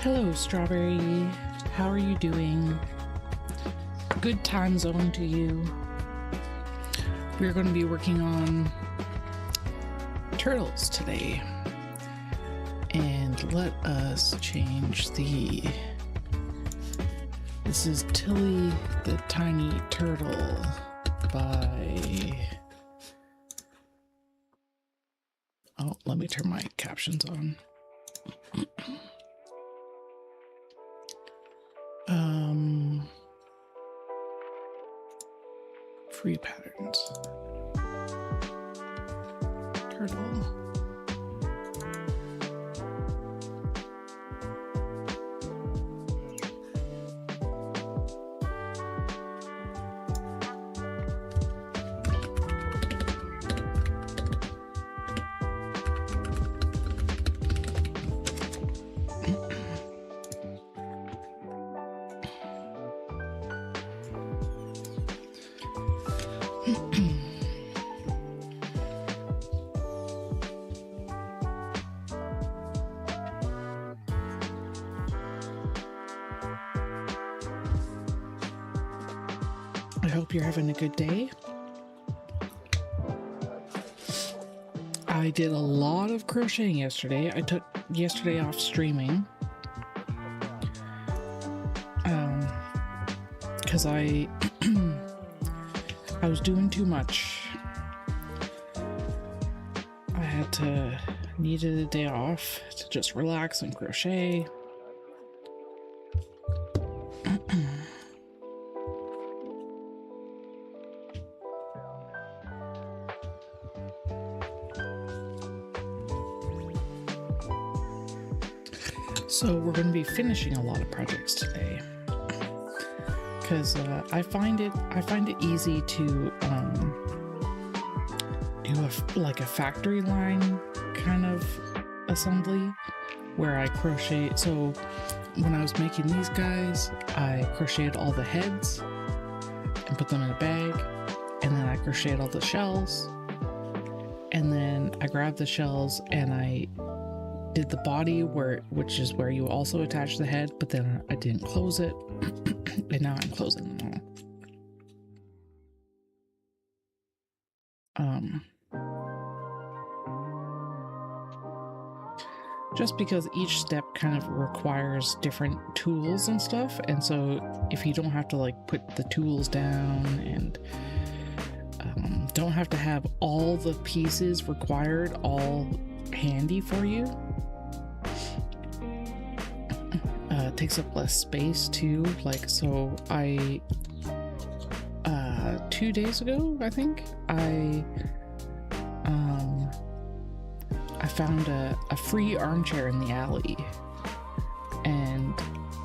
Hello, Strawberry. How are you doing? Good time zone to you. We're going to be working on turtles today. And let us change the... This is Tilly the Tiny Turtle by... Oh, let me turn my captions on. Free patterns. Turtle. I hope you're having a good day. I did a lot of crocheting yesterday. I took yesterday off streaming. Because I was doing too much. Needed a day off to just relax and crochet. So we're going to be finishing a lot of projects today, because I find it easy to do like a factory line kind of assembly where I crochet. So when I was making these guys, I crocheted all the heads and put them in a bag, and then I crocheted all the shells, and then I grabbed the shells and I did the body which is where you also attach the head, but then I didn't close it and now I'm closing them all. Just because each step kind of requires different tools and stuff, and so if you don't have to like put the tools down and don't have to have all the pieces required all handy for you, takes up less space too. Like, so I 2 days ago, I think, I found a free armchair in the alley, and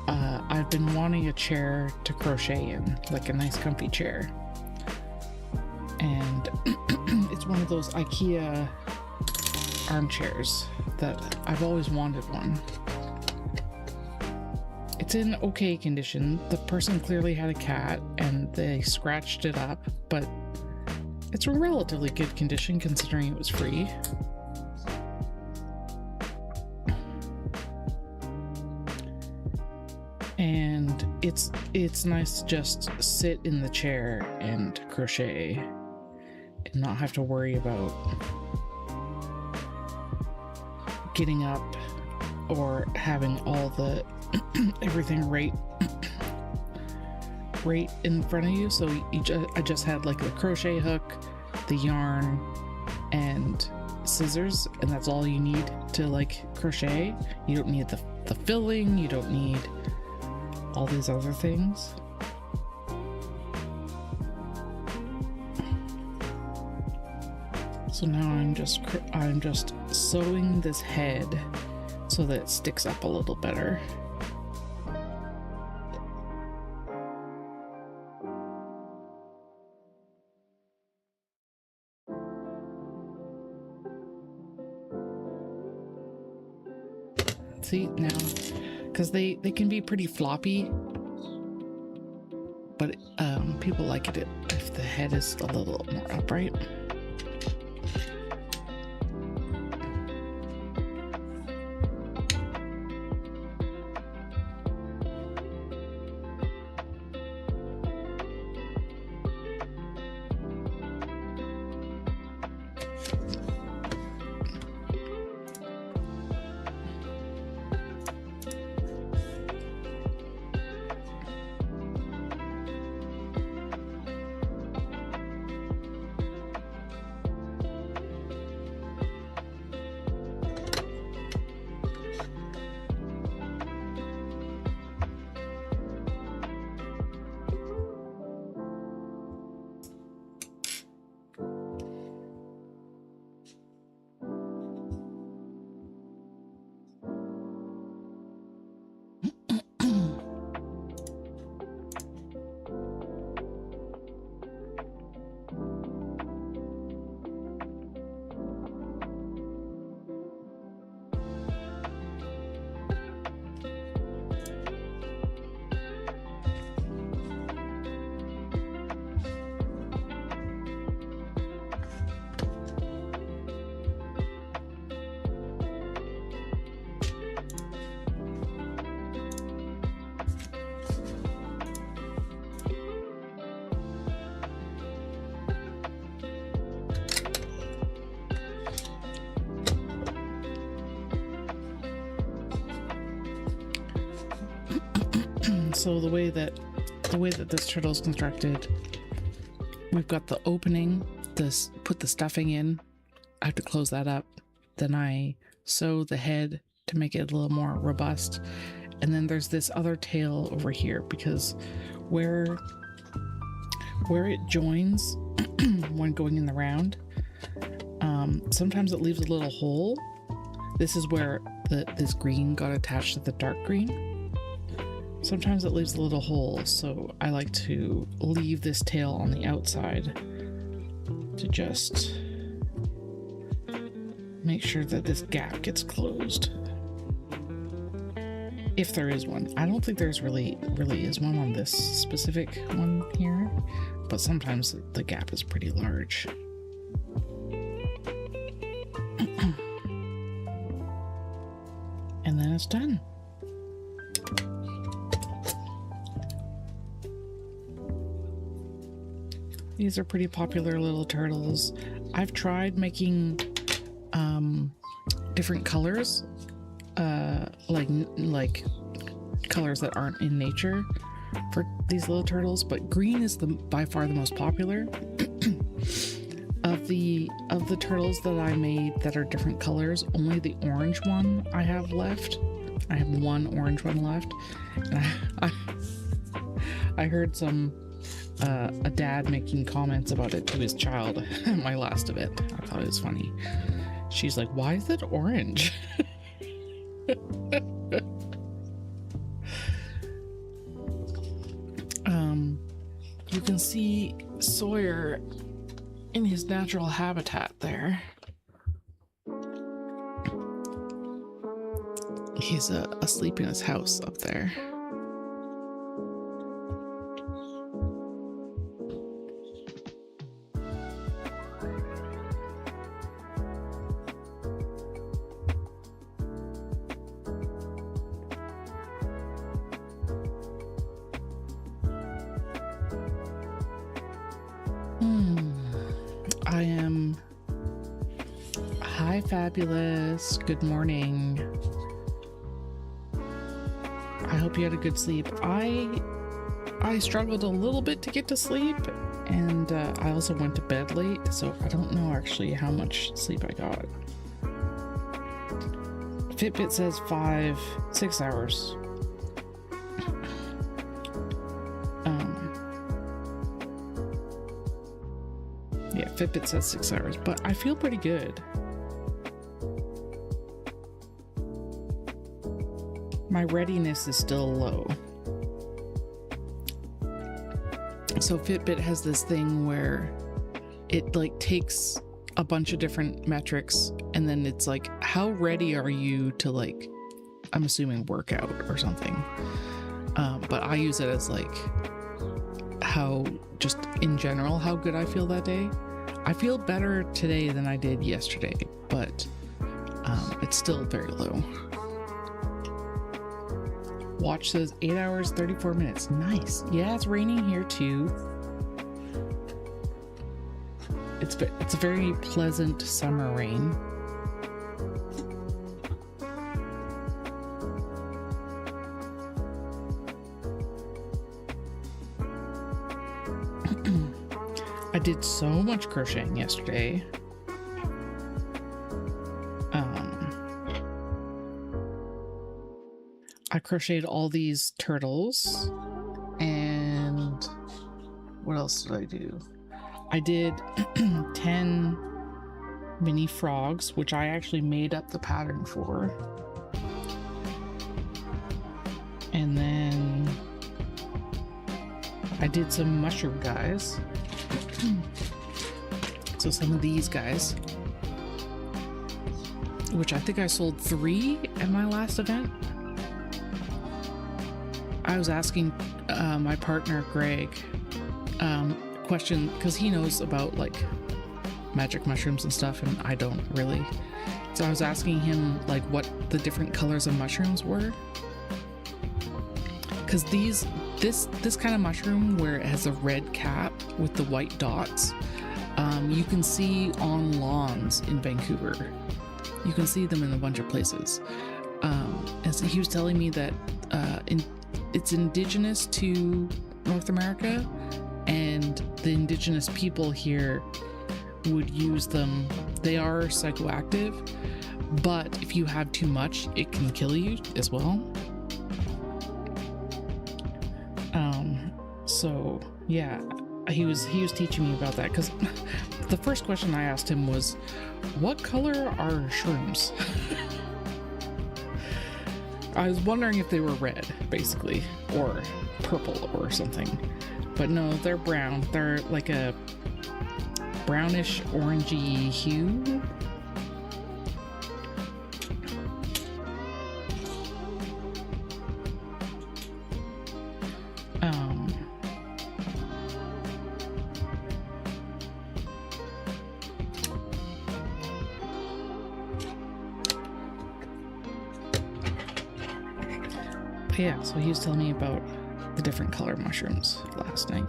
I've been wanting a chair to crochet in, like a nice comfy chair, and it's one of those IKEA armchairs that I've always wanted one. It's in okay condition. The person clearly had a cat and they scratched it up, but it's in relatively good condition considering it was free. And it's nice to just sit in the chair and crochet and not have to worry about getting up or having all the everything right in front of you. So I just had like the crochet hook, the yarn, and scissors, and that's all you need to like crochet. You don't need the filling, you don't need all these other things. So now I'm just sewing this head so that it sticks up a little better. See, now, because they can be pretty floppy, but people like it if the head is a little more upright. So the way that this turtle is constructed, we've got the opening, put the stuffing in. I have to close that up. Then I sew the head to make it a little more robust. And then there's this other tail over here, because where it joins when going in the round, sometimes it leaves a little hole. This is where this green got attached to the dark green. Sometimes it leaves a little hole, so I like to leave this tail on the outside to just make sure that this gap gets closed. If there is one. I don't think there's really is one on this specific one here, but sometimes the gap is pretty large. And then it's done. These are pretty popular little turtles. I've tried making different colors, like colors that aren't in nature for these little turtles, but green is by far the most popular. Of the turtles that I made that are different colors, only the orange one I have left. I have one orange one left, and I heard a dad making comments about it to his child at my last event. I thought it was funny. She's like, "Why is it orange?" You can see Sawyer in his natural habitat there. He's asleep in his house up there. I am... Hi, Fabulous. Good morning. I hope you had a good sleep. I struggled a little bit to get to sleep, and I also went to bed late, so I don't know actually how much sleep I got. Fitbit says 6 hours. Yeah, Fitbit says 6 hours, but I feel pretty good. My readiness is still low. So Fitbit has this thing where it like takes a bunch of different metrics, and then it's like, how ready are you to, like, I'm assuming workout or something. But I use it as like how, just in general, how good I feel that day. I feel better today than I did yesterday, but it's still very low. Watch says 8 hours, 34 minutes. Nice. Yeah, it's raining here too. It's a very pleasant summer rain. I did so much crocheting yesterday. I crocheted all these turtles, and what else did I do? I did 10 mini frogs, which I actually made up the pattern for. And then I did some mushroom guys. So some of these guys, which I think I sold 3 at my last event. I was asking my partner Greg question, because he knows about like magic mushrooms and stuff, and I don't really. So I was asking him like what the different colors of mushrooms were, because this kind of mushroom where it has a red cap with the white dots, you can see on lawns in Vancouver. You can see them in a bunch of places. And so he was telling me that it's indigenous to North America, and the indigenous people here would use them. They are psychoactive, but if you have too much, it can kill you as well. So yeah, he was teaching me about that, because the first question I asked him was, what color are shrooms? I was wondering if they were red, basically, or purple or something. But no, they're brown. They're like a brownish orangey hue. Yeah, so he was telling me about the different color mushrooms last night.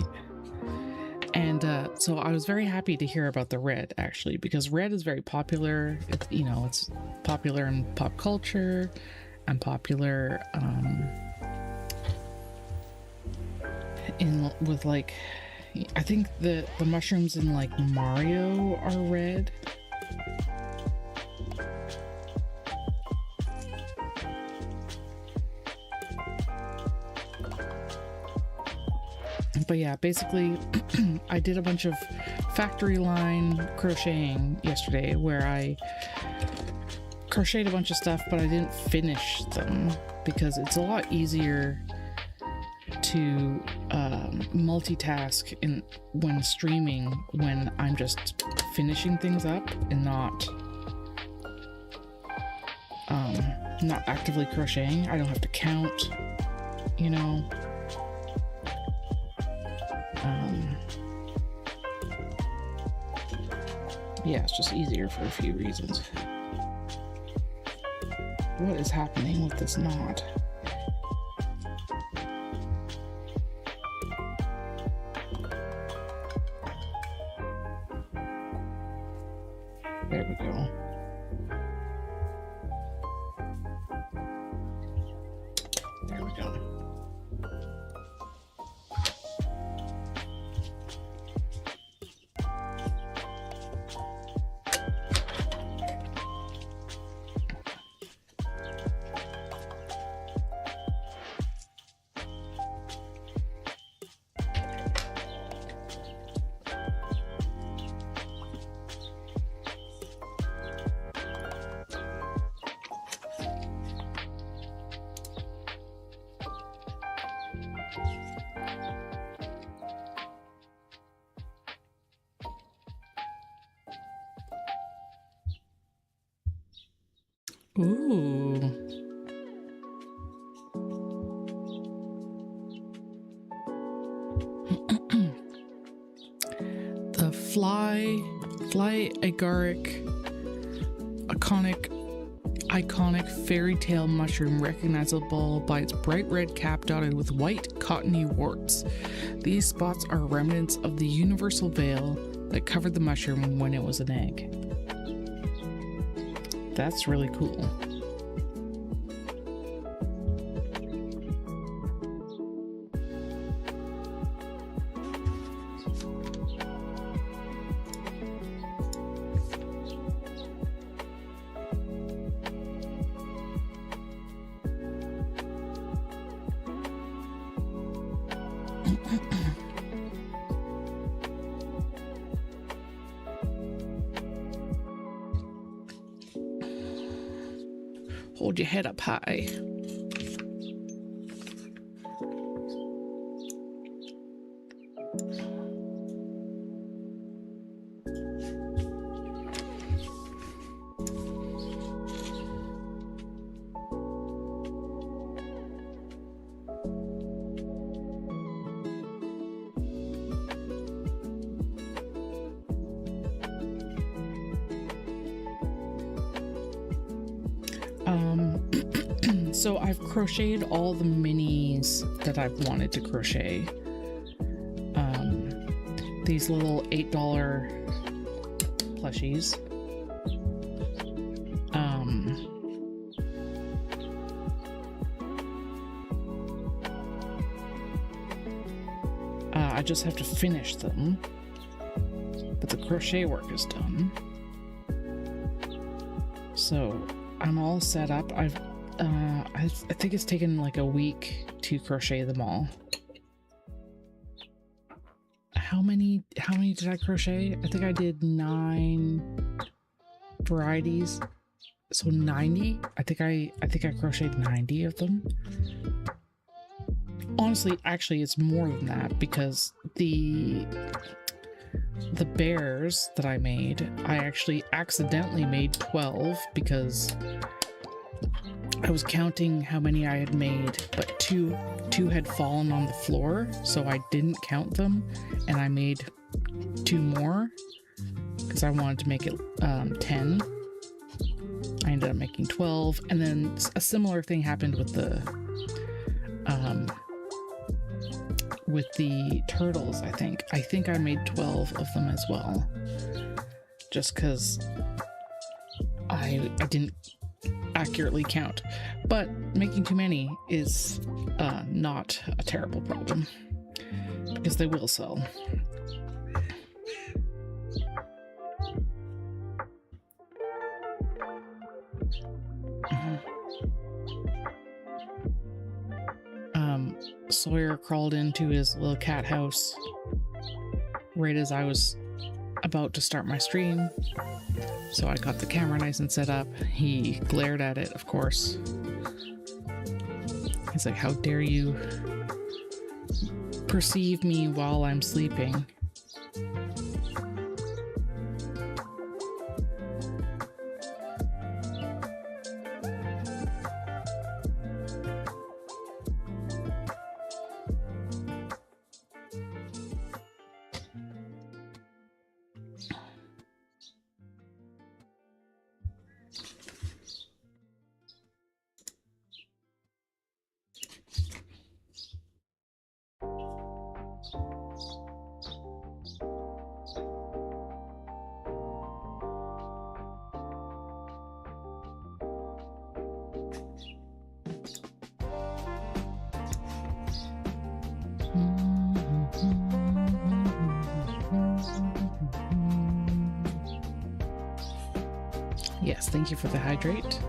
And so I was very happy to hear about the red, actually, because red is very popular. It's popular in pop culture and popular with like, I think the mushrooms in like Mario are red. But yeah, basically, I did a bunch of factory line crocheting yesterday, where I crocheted a bunch of stuff, but I didn't finish them, because it's a lot easier to multitask when streaming, when I'm just finishing things up and not actively crocheting. I don't have to count, you know. Yeah, it's just easier for a few reasons. What is happening with this knot? There we go. There we go. Ooh. The fly agaric iconic fairy tale mushroom, recognizable by its bright red cap dotted with white cottony warts. These spots are remnants of the universal veil that covered the mushroom when it was an egg. That's really cool. Hold your head up high. So I've crocheted all the minis that I've wanted to crochet. These little $8 plushies. I just have to finish them, but the crochet work is done. So I'm all set up. I think it's taken like a week to crochet them all. How many did I crochet? I think I did 9 varieties. So 90. I think I crocheted 90 of them. Honestly, actually it's more than that, because the bears that I made, I actually accidentally made 12 because I was counting how many I had made, but two had fallen on the floor, so I didn't count them, and I made 2 more because I wanted to make it 10. I ended up making 12, and then a similar thing happened with the turtles. I think I made 12 of them as well, just because I didn't accurately count. But making too many is not a terrible problem, because they will sell. Sawyer crawled into his little cat house right as I was about to start my stream, so I got the camera nice and set up. He glared at it, of course. He's like, "How dare you perceive me while I'm sleeping?" Yes, thank you for the hydrate.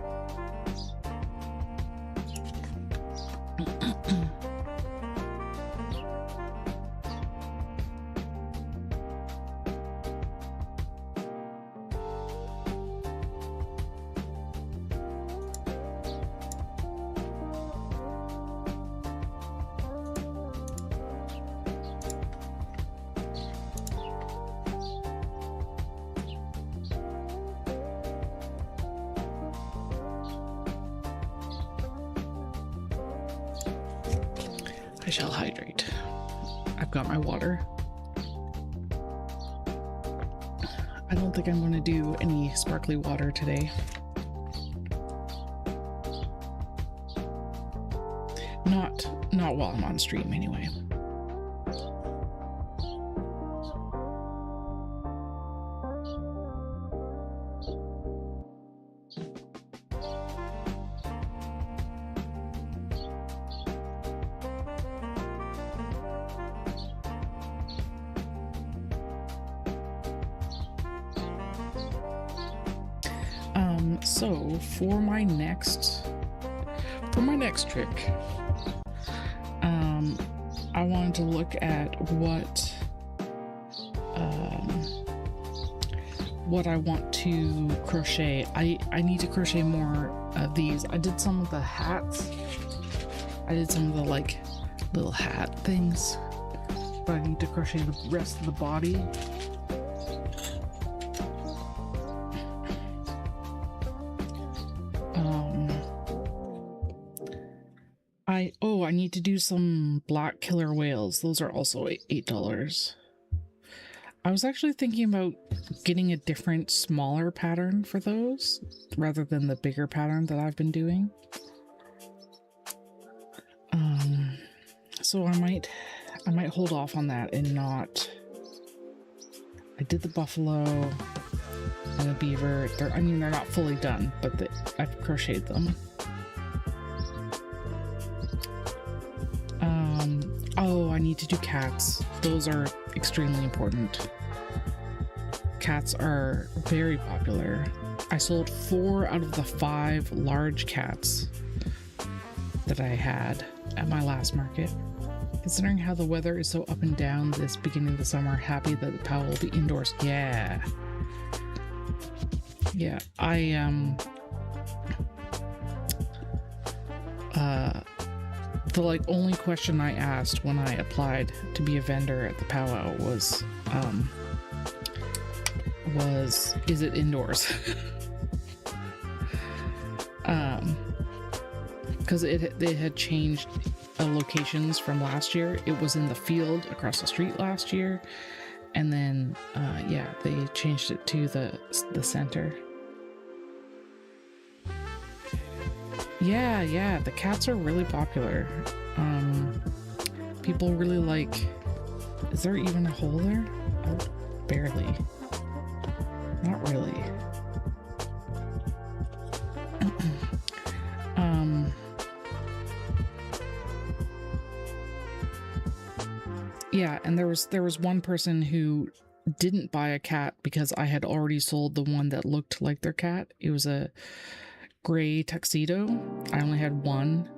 I shall hydrate. I've got my water. I don't think I'm going to do any sparkly water today. Not while I'm on stream anyway. So for my next trick, I wanted to look at what I want to crochet. I need to crochet more of these. I did some of the hats. I did some of the like little hat things, but I need to crochet the rest of the body. I need to do some black killer whales. Those are also $8. I was actually thinking about getting a different, smaller pattern for those rather than the bigger pattern that I've been doing. So I might hold off on that and not. I did the buffalo and the beaver. They're not fully done, but I've crocheted them. Oh, I need to do cats. Those are extremely important. Cats are very popular. I sold 4 out of the 5 large cats that I had at my last market. Considering how the weather is so up and down this beginning of the summer, happy that the POW will be indoors. Yeah. Yeah, the like only question I asked when I applied to be a vendor at the powwow was is it indoors? Because it had changed locations from last year. It was in the field across the street last year, and then yeah, they changed it to the center. Yeah, the cats are really popular. People really like... Is there even a hole there? Oh, barely. Not really. Yeah, and there was one person who didn't buy a cat because I had already sold the one that looked like their cat. It was a gray tuxedo. I only had one.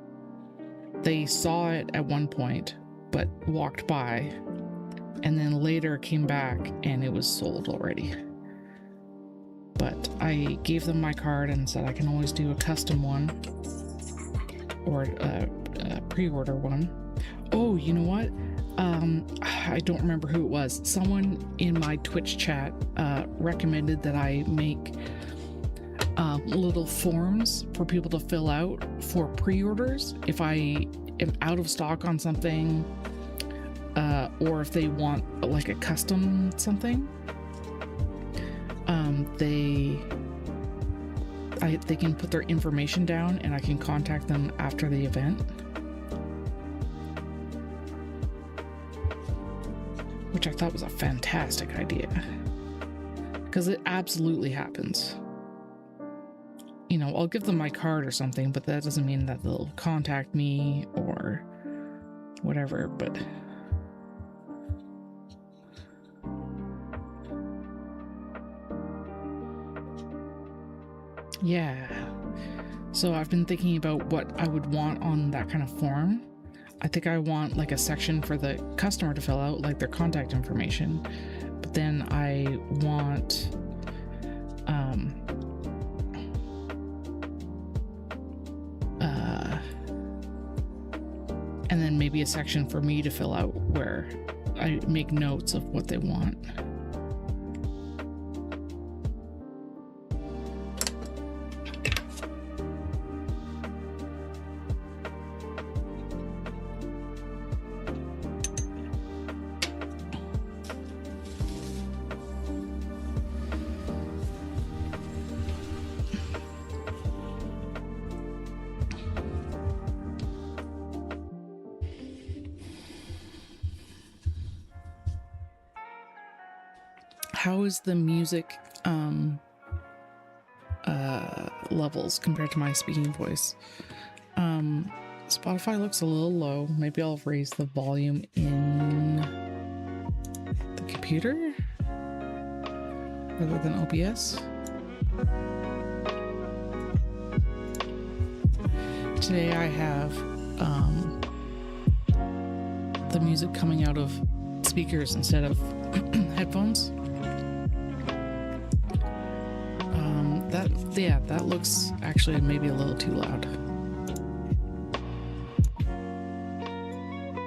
They saw it at one point, but walked by, and then later came back and it was sold already. But I gave them my card and said I can always do a custom one or a pre-order one. Oh, you know what? I don't remember who it was. Someone in my Twitch chat recommended that I make little forms for people to fill out for pre-orders if I am out of stock on something, or if they want like a custom something. They can put their information down and I can contact them after the event, which I thought was a fantastic idea, because it absolutely happens. You know, I'll give them my card or something, but that doesn't mean that they'll contact me or whatever, but... Yeah. So I've been thinking about what I would want on that kind of form. I think I want like a section for the customer to fill out, like their contact information. But then I want... and then maybe a section for me to fill out where I make notes of what they want. How is the music levels compared to my speaking voice? Spotify looks a little low. Maybe I'll raise the volume in the computer rather than OBS. Today I have the music coming out of speakers instead of headphones. That looks actually maybe a little too loud.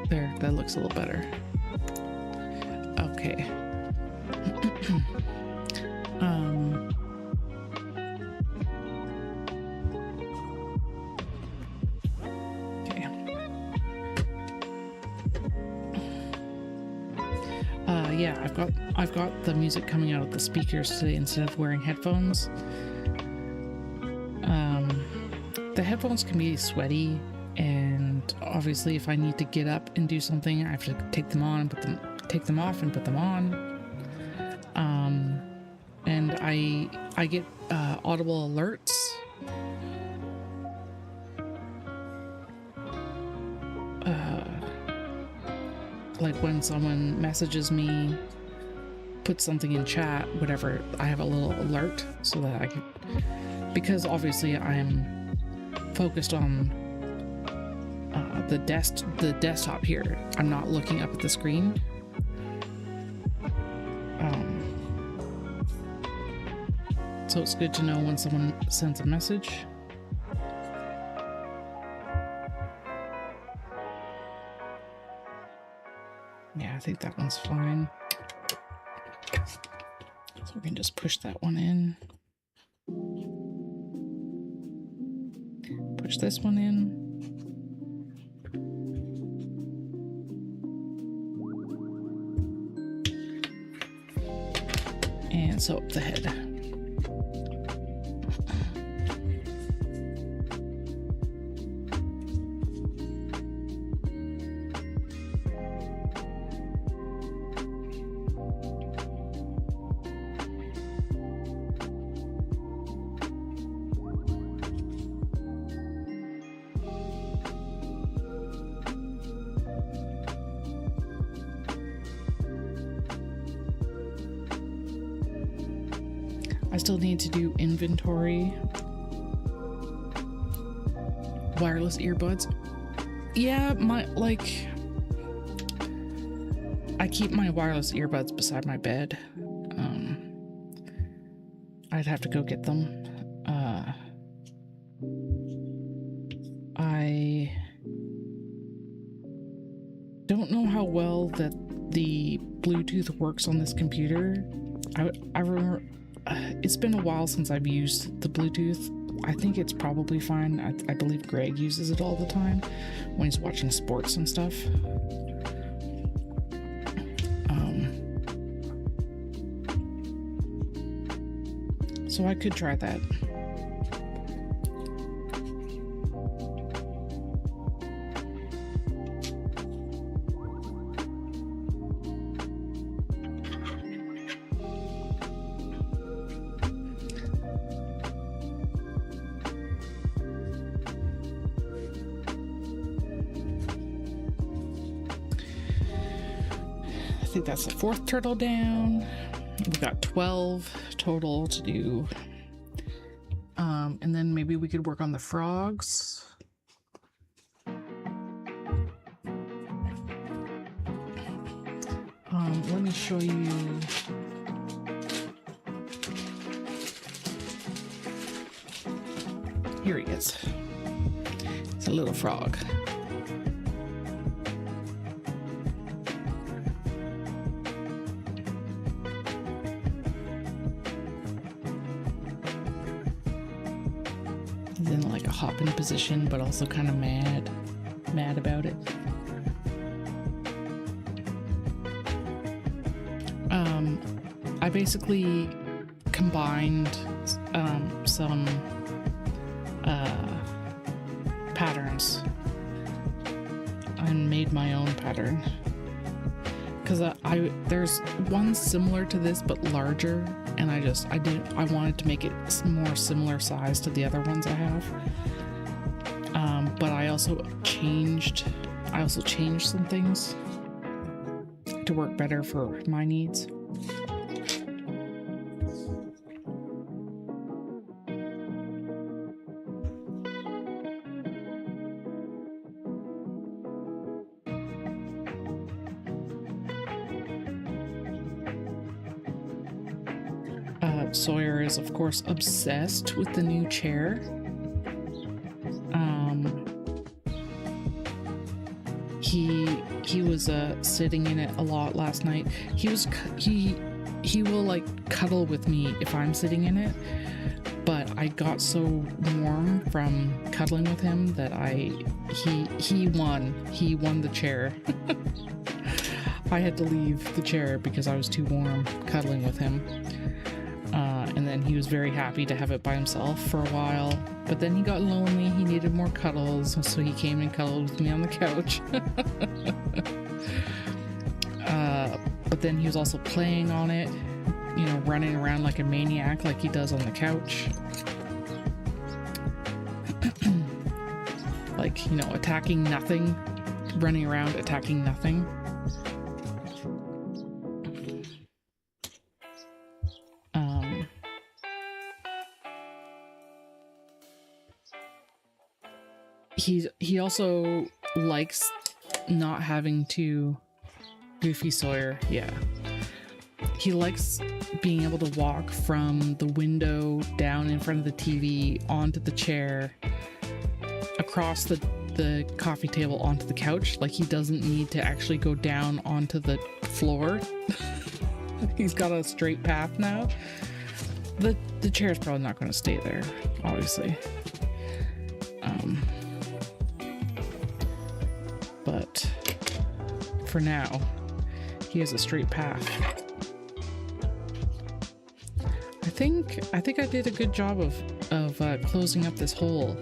There, that looks a little better. Okay. Okay. Yeah, I've got the music coming out of the speakers today instead of wearing headphones. The headphones can be sweaty, and obviously if I need to get up and do something, I have to take them on and take them off and put them on. And I get audible alerts. like when someone messages me, puts something in chat, whatever, I have a little alert so that I can, because obviously I'm focused on the desktop here. I'm not looking up at the screen. So it's good to know when someone sends a message. Yeah, I think that one's fine. So we can just push that one in. Push this one in. And sew up the head. I still need to do inventory. Wireless earbuds. Yeah, I keep my wireless earbuds beside my bed. I'd have to go get them. I don't know how well that the Bluetooth works on this computer. I remember it's been a while since I've used the Bluetooth. I think it's probably fine. I believe Greg uses it all the time when he's watching sports and stuff. So I could try that. I think that's the 4th turtle down. We've got 12 total to do. And then maybe we could work on the frogs. Let me show you. Here he is. It's a little frog. He's in like a hopping position, but also kind of mad about it. I basically combined some patterns and made my own pattern, because there's one similar to this but larger, and I wanted to make it more similar size to the other ones I have. But I also changed some things to work better for my needs. Sawyer is, of course, obsessed with the new chair. He was sitting in it a lot last night. He will like cuddle with me if I'm sitting in it, but I got so warm from cuddling with him that he won the chair. I had to leave the chair because I was too warm cuddling with him. And then he was very happy to have it by himself for a while. But then he got lonely. He needed more cuddles, so he came and cuddled with me on the couch. But then he was also playing on it, you know, running around like a maniac like he does on the couch. Like, you know, attacking nothing, running around attacking nothing. he also likes not having to Goofy Sawyer, yeah. He likes being able to walk from the window down in front of the TV onto the chair, across the coffee table onto the couch. Like, he doesn't need to actually go down onto the floor. He's got a straight path now. The chair's probably not going to stay there, obviously. But for now, he has a straight path. I think I did a good job of closing up this hole.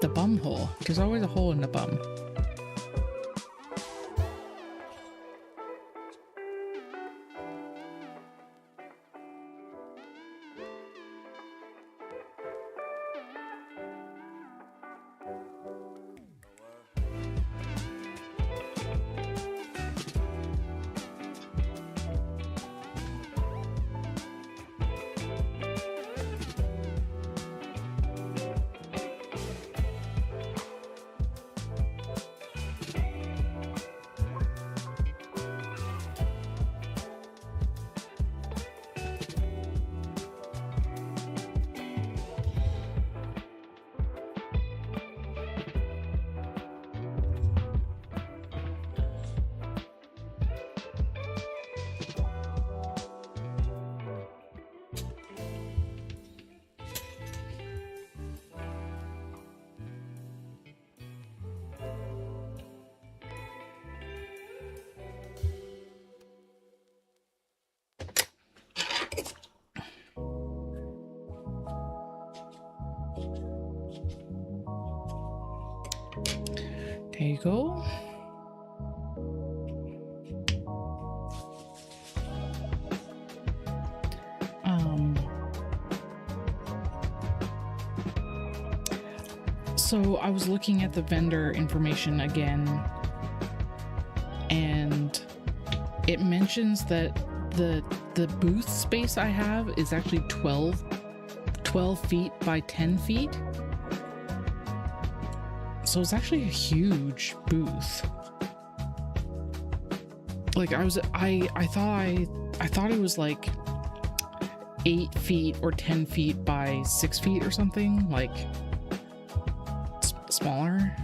The bum hole. There's always a hole in the bum. There you go. So I was looking at the vendor information again, and it mentions that the booth space I have is actually 12 feet by 10 feet. So it's actually a huge booth. Like I thought it was like 8 feet or 10 feet by 6 feet or something, like smaller.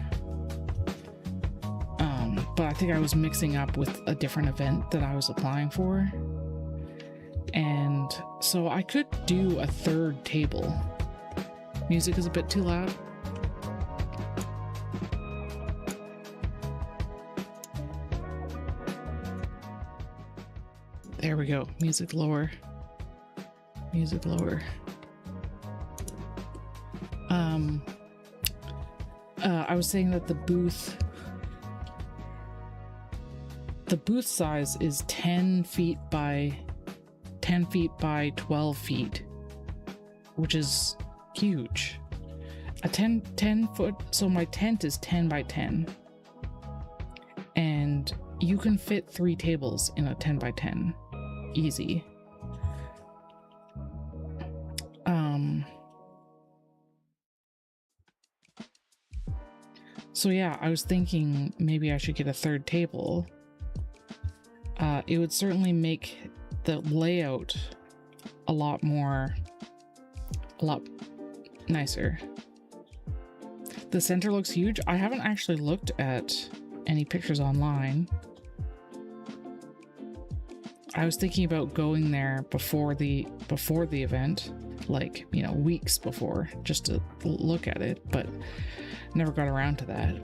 But I think I was mixing up with a different event that I was applying for. And so I could do a third table. Music is a bit too loud. There we go. Music lower. Music lower. I was saying that the booth size is 10 feet by 12 feet, which is huge. A 10 foot, so my tent is 10 by 10, and you can fit 3 tables in a 10 by 10 easy. So yeah, I was thinking maybe I should get a third table. It would certainly make the layout a lot nicer. The center looks huge. I haven't actually looked at any pictures online. I was thinking about going there before the event, like, you know, weeks before, just to look at it, but never got around to that.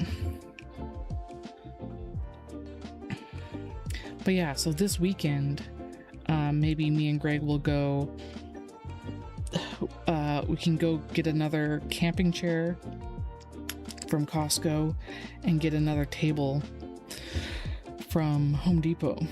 But yeah, so this weekend, maybe me and Greg will go, we can go get another camping chair from Costco and get another table from Home Depot.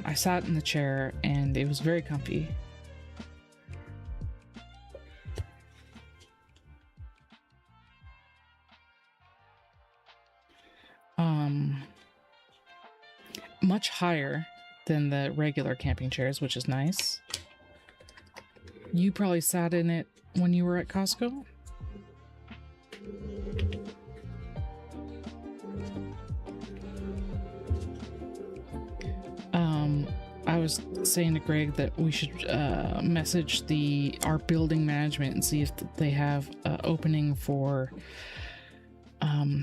I sat in the chair and it was very comfy. much higher than the regular camping chairs, which is nice. You probably sat in it when you were at Costco. I was saying to Greg that we should message our building management and see if they have opening for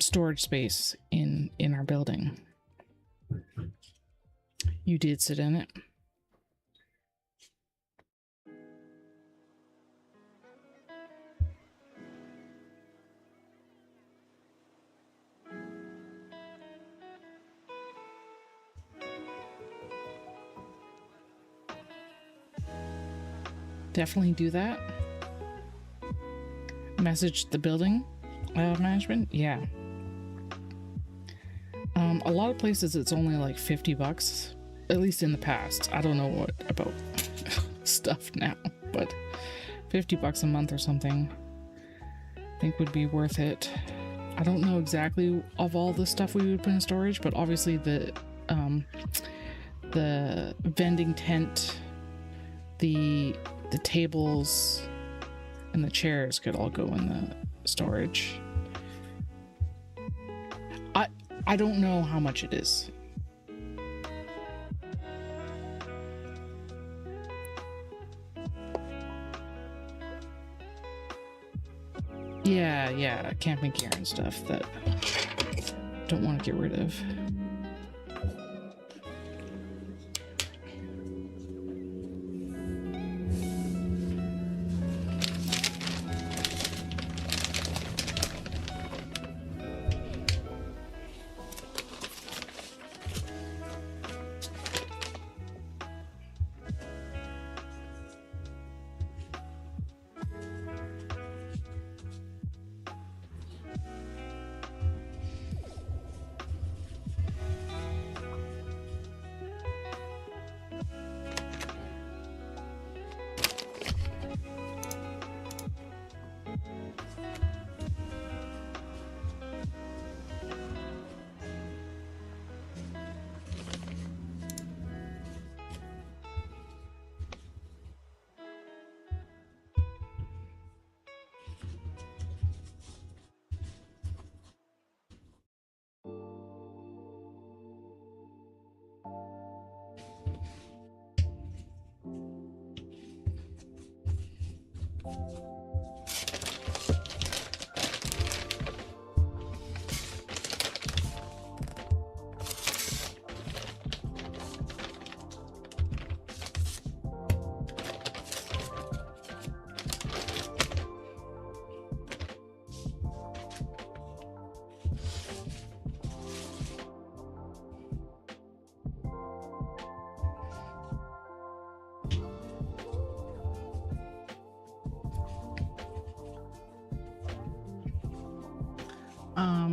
storage space in our building. You did sit in it. Definitely do that. Message the building management. Yeah. A lot of places it's only like $50, at least in the past. I don't know what about stuff now, but $50 a month or something I think would be worth it. I don't know exactly of all the stuff we would put in storage, but obviously the vending tent, the tables and the chairs could all go in the storage. I don't know how much it is. Yeah, camping gear and stuff that don't want to get rid of.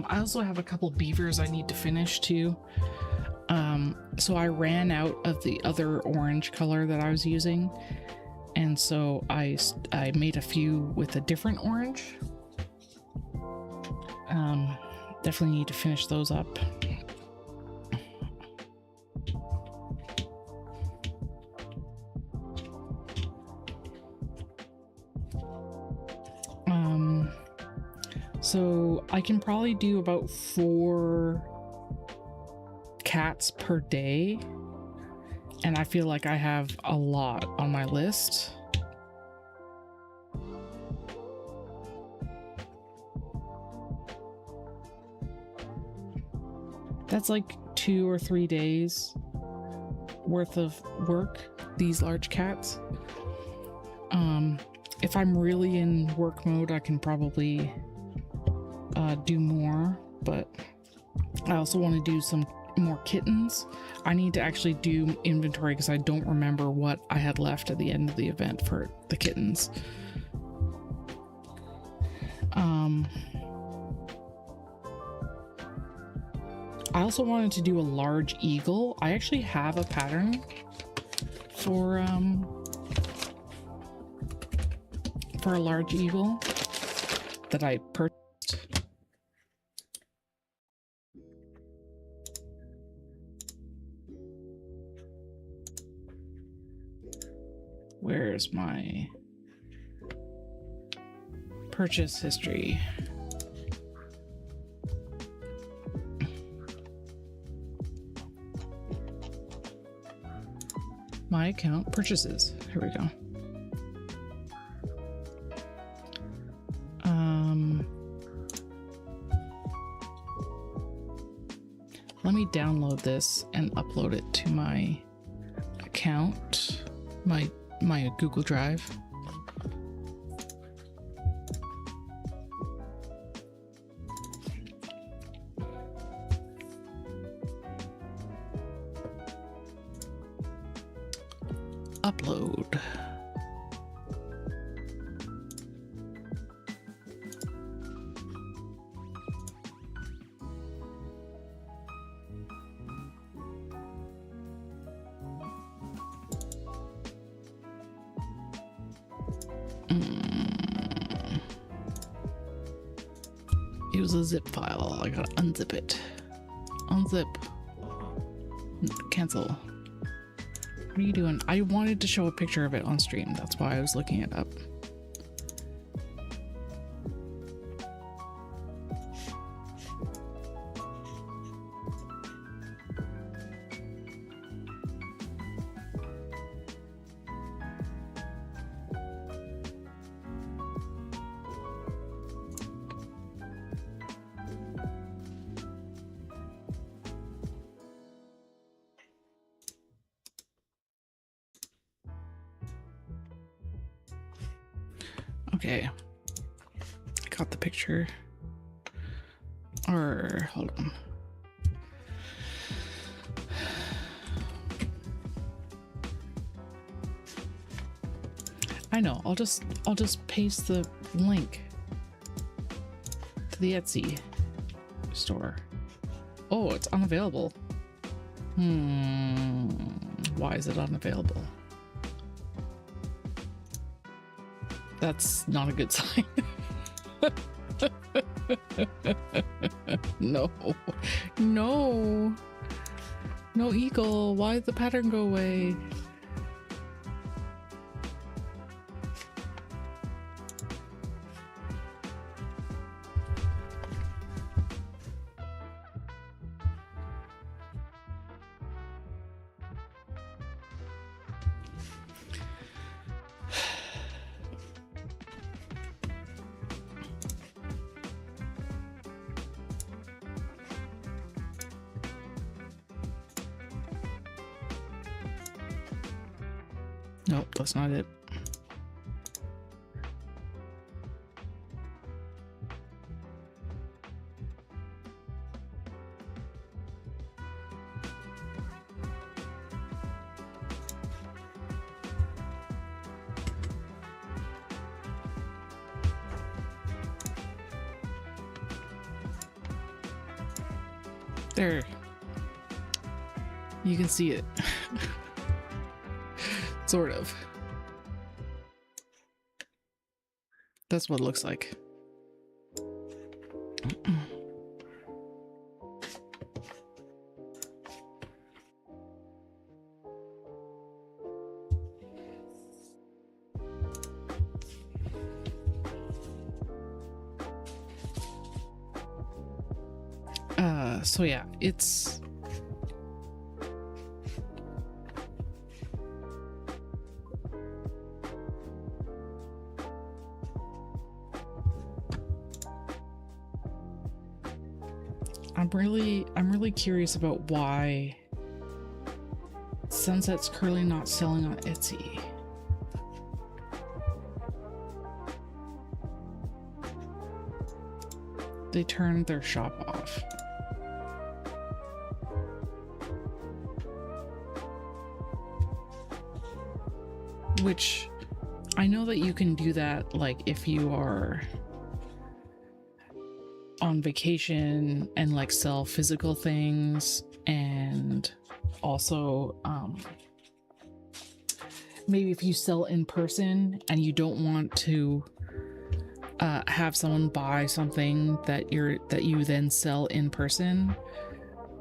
I also have a couple beavers I need to finish too. So I ran out of the other orange color that I was using, and so I made a few with a different orange. Definitely need to finish those up. So I can probably do about 4 cats per day, and I feel like I have a lot on my list. That's like 2 or 3 days worth of work, these large cats. If I'm really in work mode, I can probably do more, but I also want to do some more kittens. I need to actually do inventory because I don't remember what I had left at the end of the event for the kittens. I also wanted to do a large eagle. I actually have a pattern for a large eagle that I purchased. Where's my purchase history? My account purchases. Here we go. Let me download this and upload it to my account, my Google Drive. Upload. It was a zip file. I gotta unzip it. Unzip. Cancel. What are you doing? I wanted to show a picture of it on stream. That's why I was looking it up. Okay, got the picture. Or hold on. I know. I'll just paste the link to the Etsy store. Oh, it's unavailable. Why is it unavailable? That's not a good sign. No. No. No, eagle. Why did the pattern go away? Nope, that's not it. There. You can see it. Sort of. That's what it looks like. So yeah, it's I'm really curious about why Sunset's Curly not selling on Etsy. They turned their shop off. Which I know that you can do that, like if you are on vacation and like sell physical things, and also maybe if you sell in person and you don't want to have someone buy something that you then sell in person.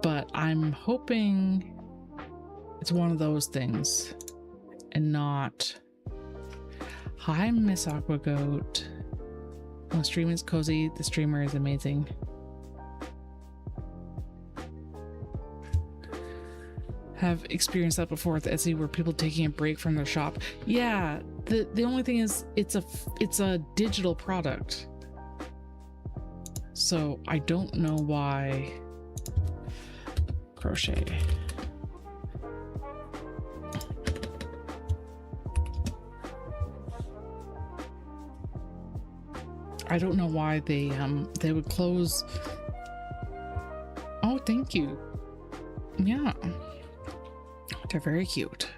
But I'm hoping it's one of those things and not Hi, Miss Aqua Goat. The stream is cozy. The streamer is amazing. Have experienced that before with Etsy, where people taking a break from their shop. Yeah, the only thing is it's a digital product, so I don't know why. Crochet. I don't know why they would close. Oh, thank you. Yeah. They're very cute.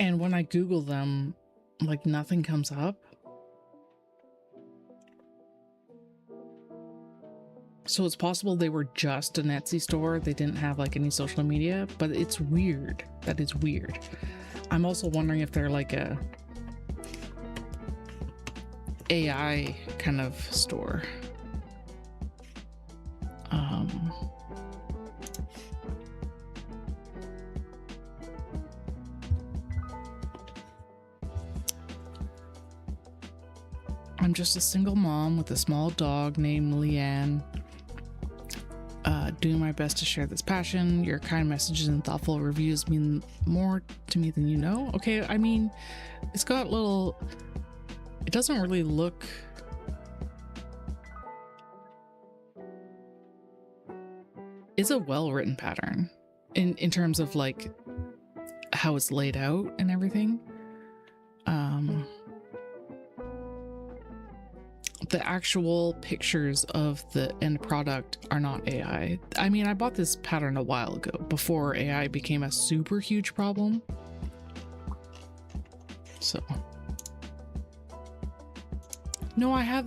And when I Google them, like nothing comes up. So it's possible they were just an Etsy store. They didn't have like any social media, but it's weird. That is weird. I'm also wondering if they're like a AI kind of store. I'm just a single mom with a small dog named Leanne. Doing my best to share this passion. Your kind messages and thoughtful reviews mean more to me than you know. Okay, I mean, it's got little... It doesn't really look... It's a well-written pattern in terms of like how it's laid out and everything. The actual pictures of the end product are not AI. I mean, I bought this pattern a while ago, before AI became a super huge problem. So no, I have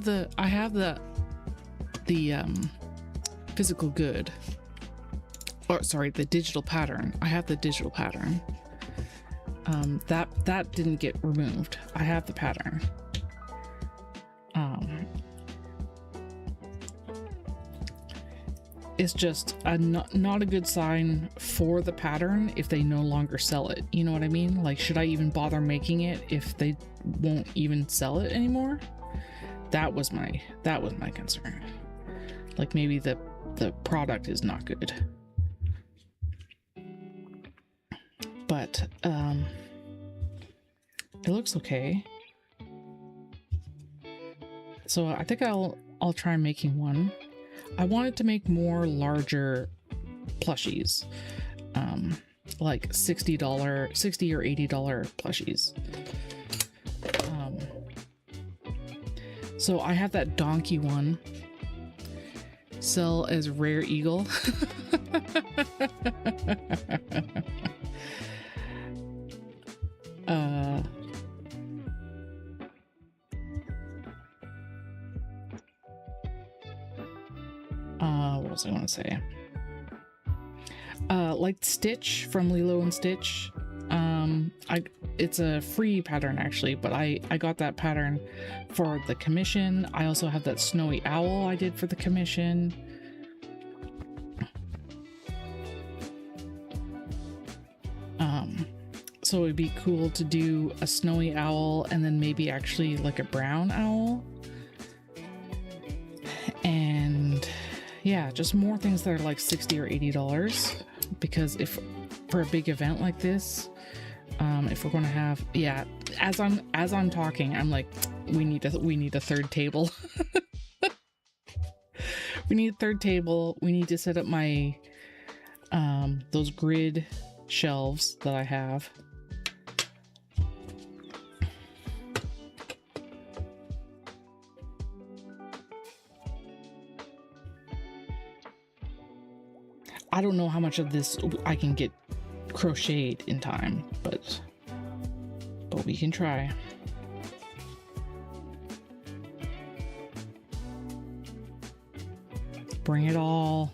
the physical good, or sorry, the digital pattern. I have the digital pattern. That didn't get removed. I have the pattern. It's just not a good sign for the pattern if they no longer sell it. You know what I mean? Like, should I even bother making it if they won't even sell it anymore? That was my concern. Like, maybe the product is not good. But it looks okay. So I think I'll try making one. I wanted to make more larger plushies, like $60 or $80 plushies. So I have that donkey one. Sell as rare eagle. What else I want to say? Like Stitch from Lilo and Stitch. It's a free pattern actually, but I got that pattern for the commission. I also have that snowy owl I did for the commission. So it'd be cool to do a snowy owl and then maybe actually like a brown owl. And yeah, just more things that are like $60 or $80, because if for a big event like this, if we're going to have, yeah, as I'm talking, I'm like, we need a third table. We need a third table. We need to set up my those grid shelves that I have. I don't know how much of this I can get crocheted in time, but we can try. Bring it all.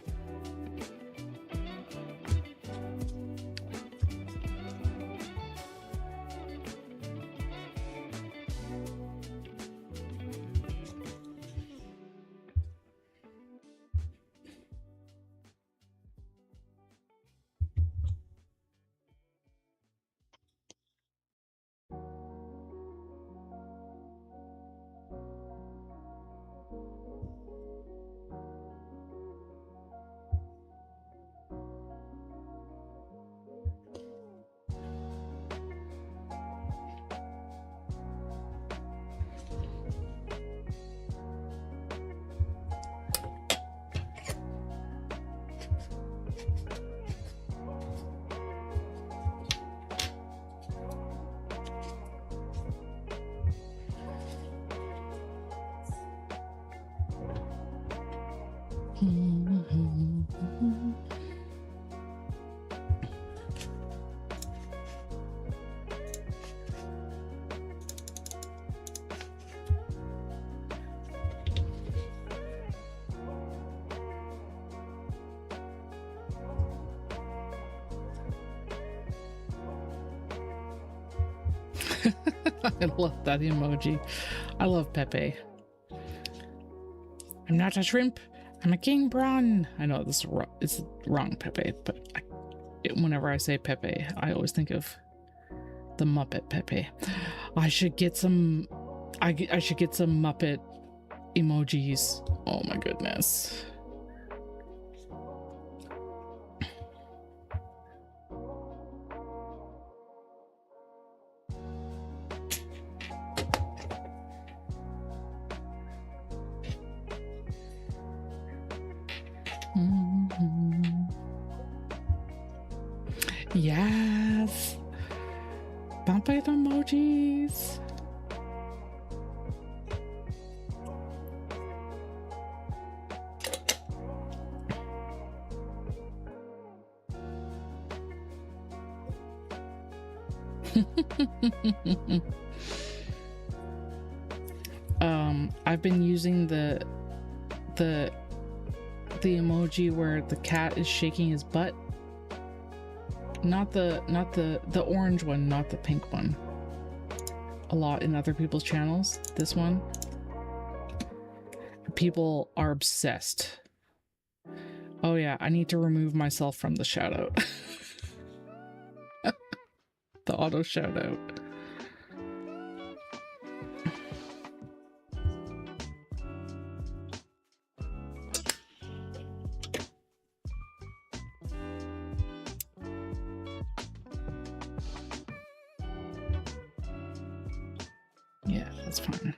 I love that emoji. I love Pepe. I'm not a shrimp. I'm a king prawn. I know this is it's wrong, Pepe, but whenever I say Pepe, I always think of the Muppet Pepe. I should get some. I should get some Muppet emojis. Oh my goodness. Yes, Muppet emojis. I've been using the emoji where the cat is shaking his butt. Not the orange one, not the pink one. A lot in other people's channels. This one. People are obsessed. Oh yeah, I need to remove myself from the shout out. The auto shout out. Yeah, that's fine.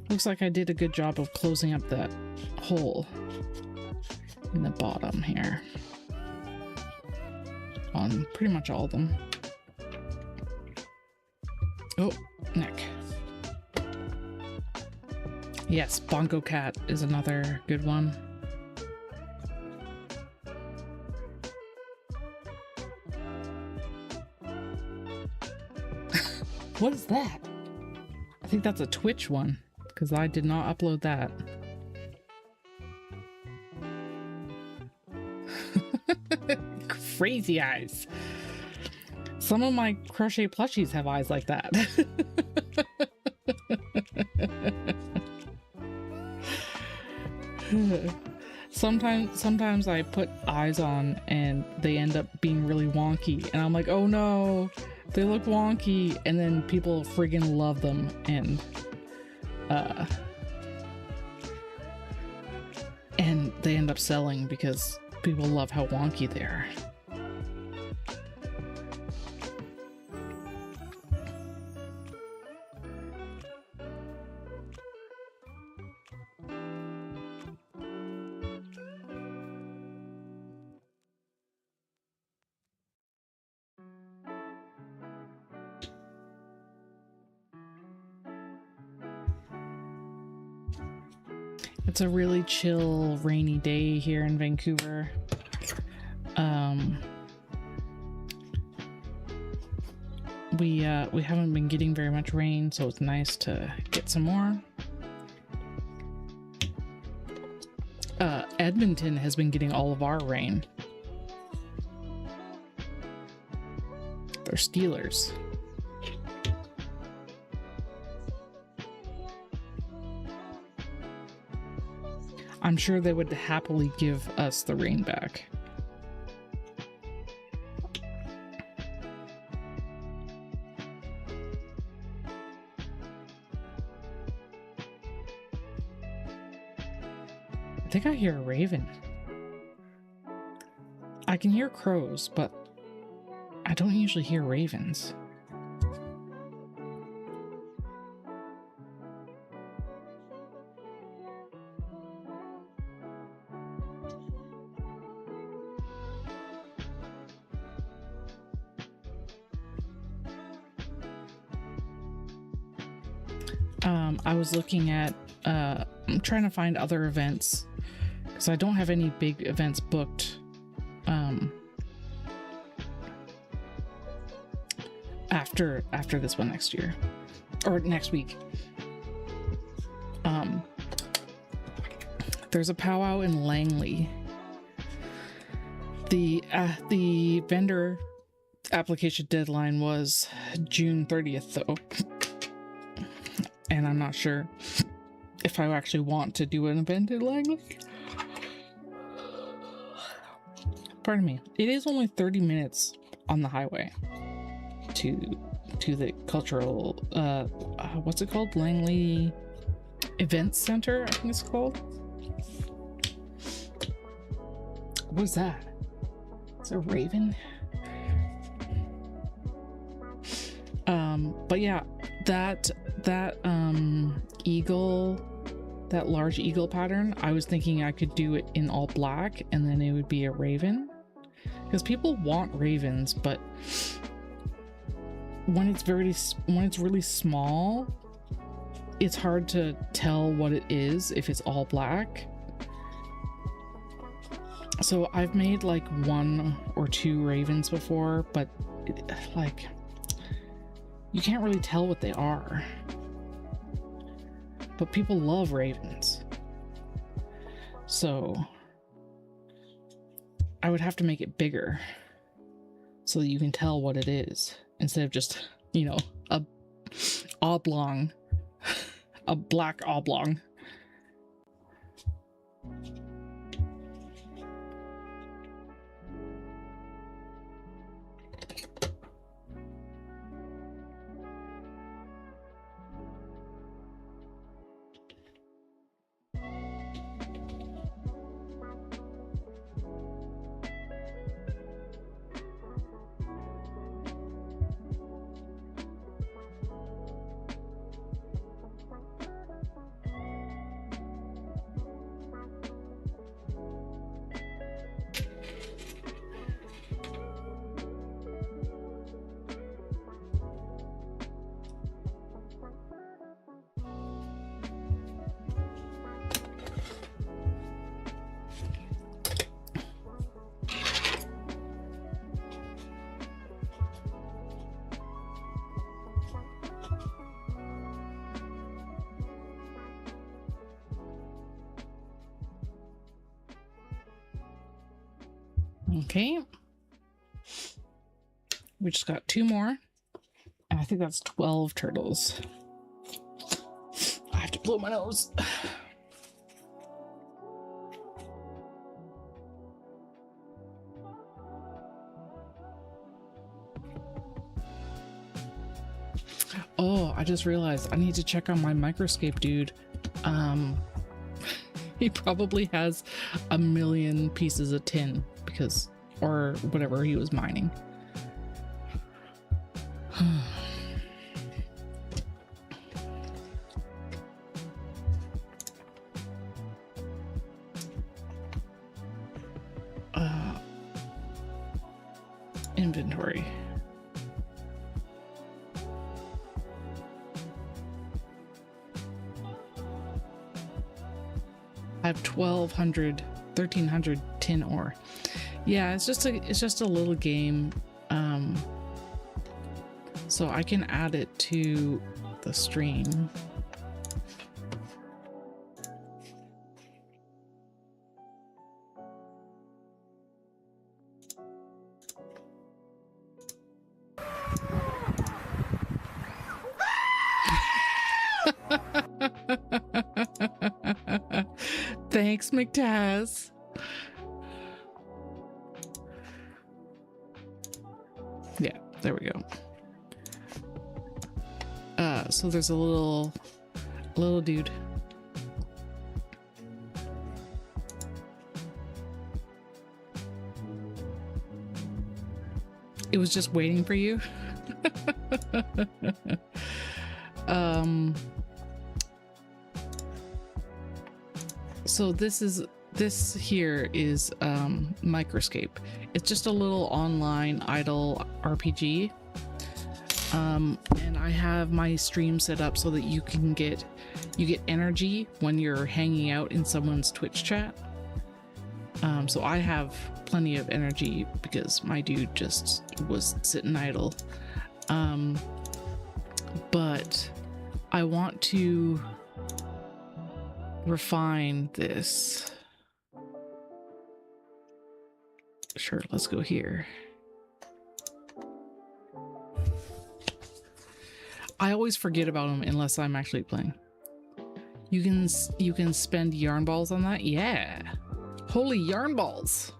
Looks like I did a good job of closing up that hole in the bottom here. On pretty much all of them. Oh, neck. Yes, Bongo Cat is another good one. What is that? I think that's a Twitch one, because I did not upload that. Crazy eyes. Some of my crochet plushies have eyes like that. Sometimes I put eyes on and they end up being really wonky, and I'm like, oh no, they look wonky, and then people friggin' love them, and they end up selling because people love how wonky they are. It's a really chill, rainy day here in Vancouver. We haven't been getting very much rain, so it's nice to get some more. Edmonton has been getting all of our rain. They're Steelers. I'm sure they would happily give us the rain back. I think I hear a raven. I can hear crows, but I don't usually hear ravens. I was looking at, I'm trying to find other events because I don't have any big events booked after this one next year or next week. There's a powwow in Langley. The vendor application deadline was June 30th though, and I'm not sure if I actually want to do an event in Langley. Pardon me. It is only 30 minutes on the highway to the cultural what's it called? Langley Events Center, I think it's called. What is that? It's a raven. But yeah, that eagle, that large eagle pattern, I was thinking I could do it in all black and then it would be a raven, because people want ravens, but when it's really small, it's hard to tell what it is if it's all black. So I've made like 1 or 2 ravens before, but like you can't really tell what they are. But people love ravens. So I would have to make it bigger so that you can tell what it is, instead of just, you know, a oblong, a black oblong. Okay, we just got 2 more, and I think that's 12 turtles. I have to blow my nose. Oh, I just realized I need to check on my microscape dude. He probably has 1 million pieces of tin, because, or whatever he was mining. Inventory. I have 1,300 tin ore. Yeah, it's just a little game. So I can add it to the stream. Thanks, McTaz. Yeah, there we go. So there's a little dude. It was just waiting for you. So this here is Microscape. It's just a little online idle RPG. And I have my stream set up so that you get energy when you're hanging out in someone's Twitch chat. So I have plenty of energy because my dude just was sitting idle. But I want to refine this. Sure, let's go here. I always forget about them unless I'm actually playing. You can spend yarn balls on that? Yeah. Holy yarn balls.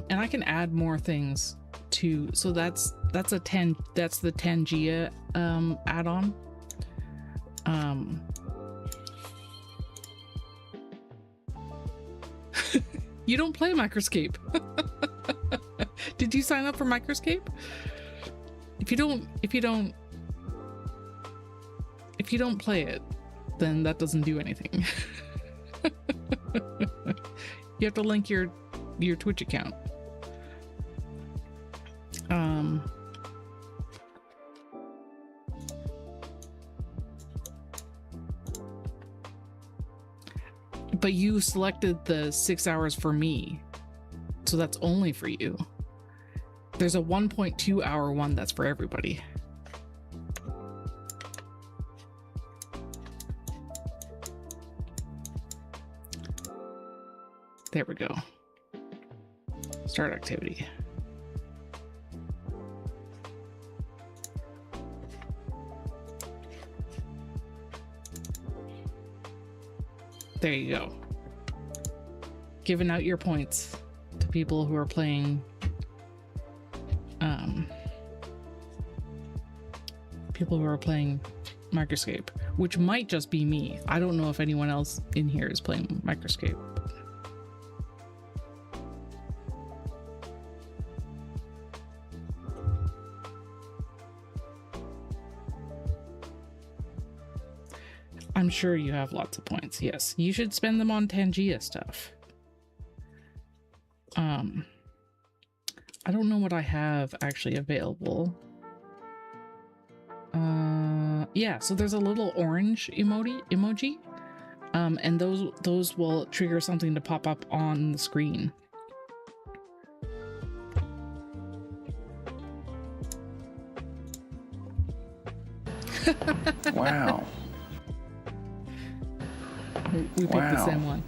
And I can add more things too. So that's the Tangia add-on. You don't play Microscape. Did you sign up for Microscape? If you don't play it, then that doesn't do anything. You have to link your Twitch account. But you selected the 6 hours for me, so that's only for you. There's a 1.2 hour one that's for everybody. There we go. Start activity. There you go. Giving out your points to people who are playing Microscape, which might just be me. I don't know if anyone else in here is playing Microscape. I'm sure you have lots of points. Yes, you should spend them on Tangia stuff. I don't know what I have actually available. Yeah, so there's a little orange emoji. And those will trigger something to pop up on the screen. Wow. We picked the same one.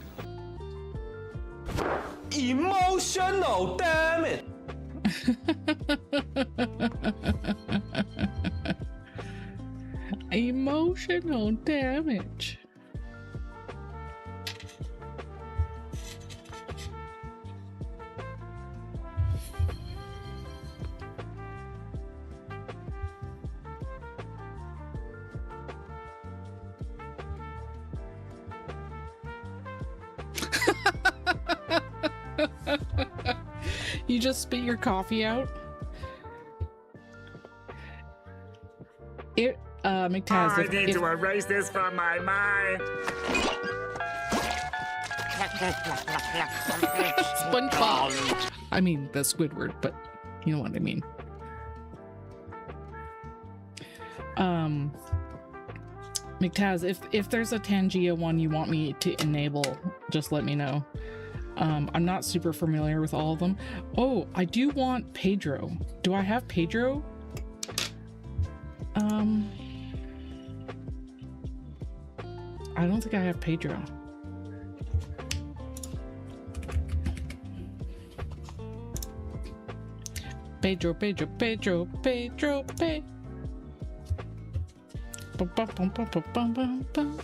Emotional, damn it! Emotional damage. You just spit your coffee out? McTaz, I need to erase this from my mind. SpongeBob. I mean, the Squidward, but you know what I mean. McTaz, if there's a Tangia one you want me to enable, just let me know. I'm not super familiar with all of them. Oh, I do want Pedro. Do I have Pedro? I don't think I have Pedro. Pedro. Bum, bum, bum, bum, bum, bum, bum, bum.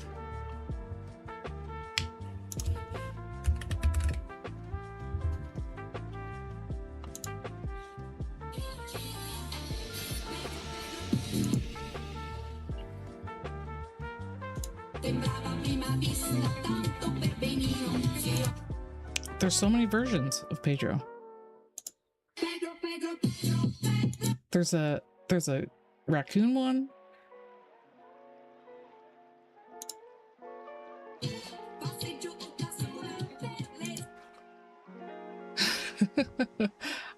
There's so many versions of Pedro. There's a raccoon one.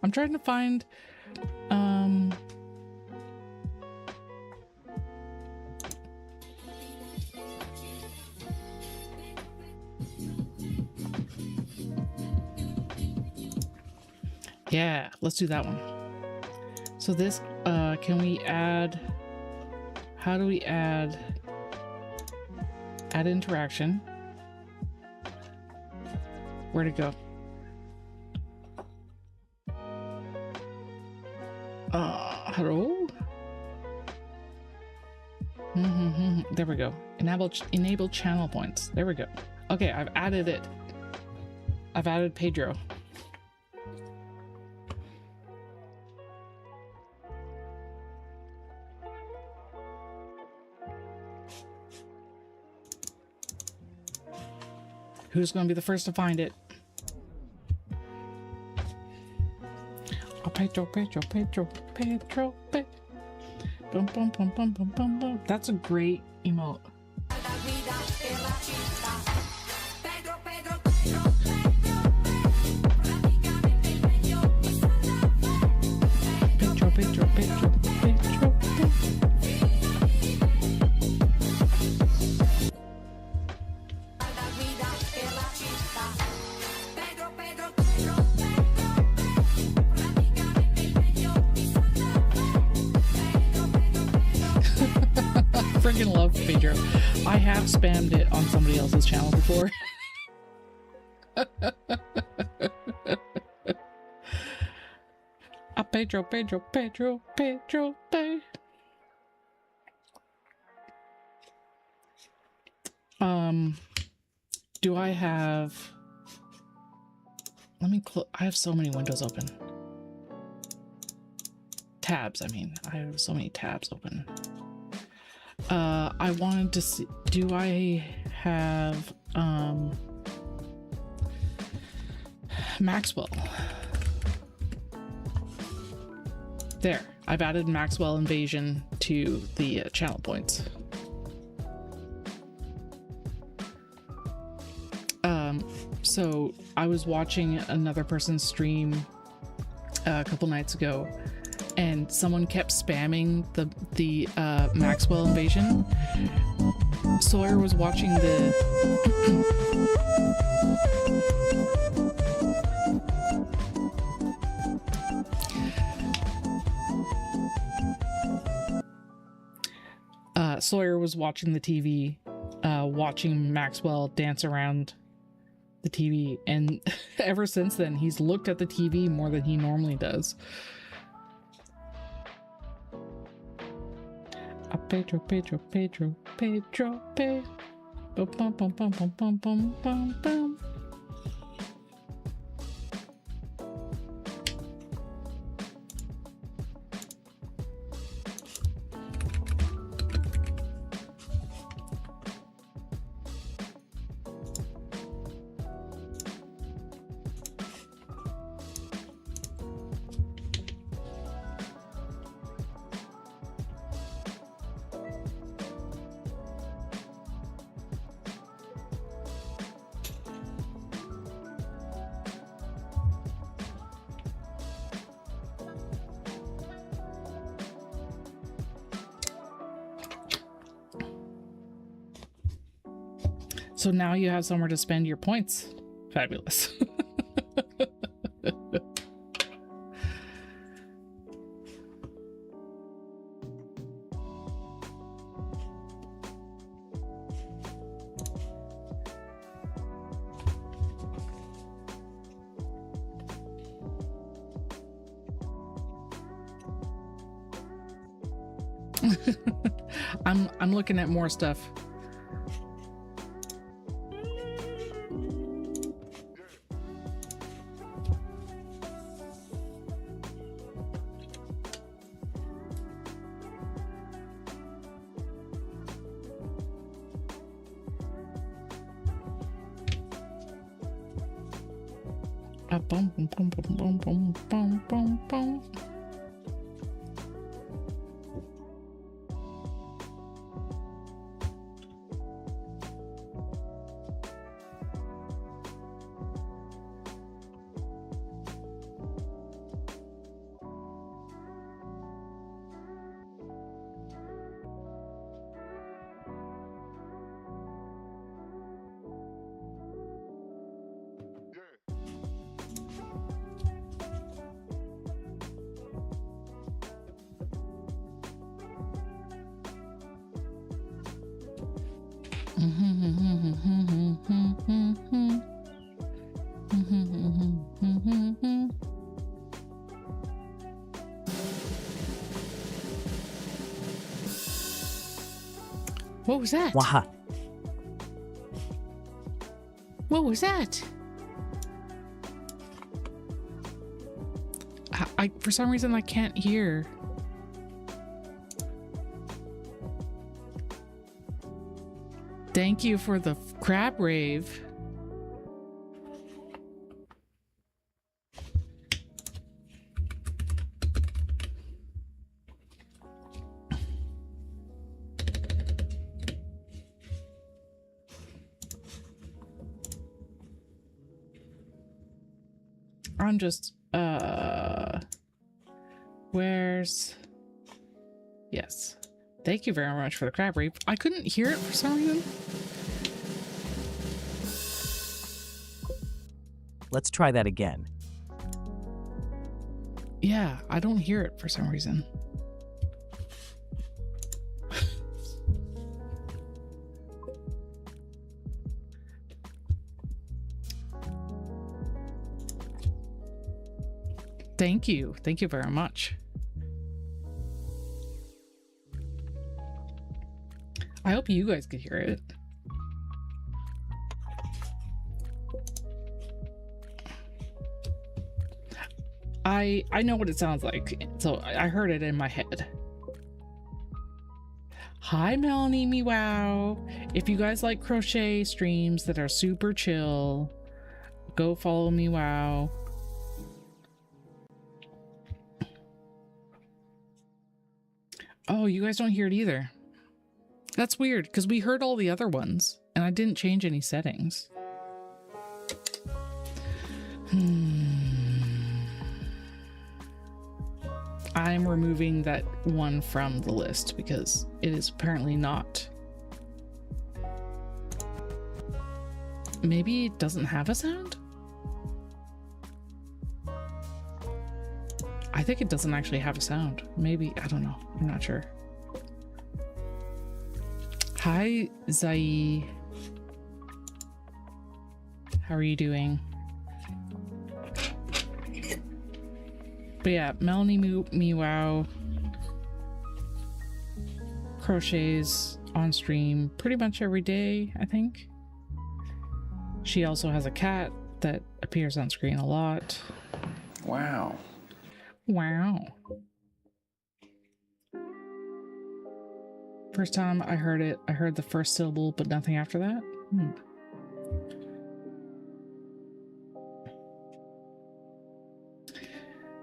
I'm trying to find Yeah, let's do that one. So this, can we add, how do we add interaction? Where'd it go? Hello? There we go. Enable channel points. There we go. Okay, I've added it. I've added Pedro. Who's going to be the first to find it? Oh, Pedro. Boom, boom, boom, boom, boom, boom, boom. That's a great emote. Pedro. Freaking love Pedro. I have spammed it on somebody else's channel before. Pedro. Do I have... Let me I have so many windows open. Tabs, I mean. I have so many tabs open. I wanted to see... Do I have, Maxwell? There. I've added Maxwell Invasion to the channel points. So I was watching another person's stream a couple nights ago, and someone kept spamming the Maxwell Invasion. Sawyer was watching the Sawyer was watching the TV, watching Maxwell dance around the TV, and ever since then he's looked at the TV more than he normally does. Pedro. Bum, bum, bum. So now you have somewhere to spend your points. Fabulous. I'm looking at more stuff. Boom, boom, boom, boom, boom, boom, boom, boom. What was that? Waha. What was that? I for some reason I can't hear. Thank you for the crab rave. I'm just where's yes. Thank you very much for the crab rave. I couldn't hear it for some reason. Let's try that again. Yeah, I don't hear it for some reason. Thank you. Thank you very much. I hope you guys could hear it. I know what it sounds like, so I heard it in my head. Hi, Melanie Meow. If you guys like crochet streams that are super chill, go follow Meow. Oh, you guys don't hear it either. That's weird, because we heard all the other ones, and I didn't change any settings. I'm removing that one from the list because it is apparently not. Maybe it doesn't have a sound? I think it doesn't actually have a sound. Maybe, I don't know. I'm not sure. Hi, Zai. How are you doing? But yeah, Melanie Meow crochets on stream pretty much every day, I think. She also has a cat that appears on screen a lot. Wow. Wow. First time I heard it, I heard the first syllable, but nothing after that.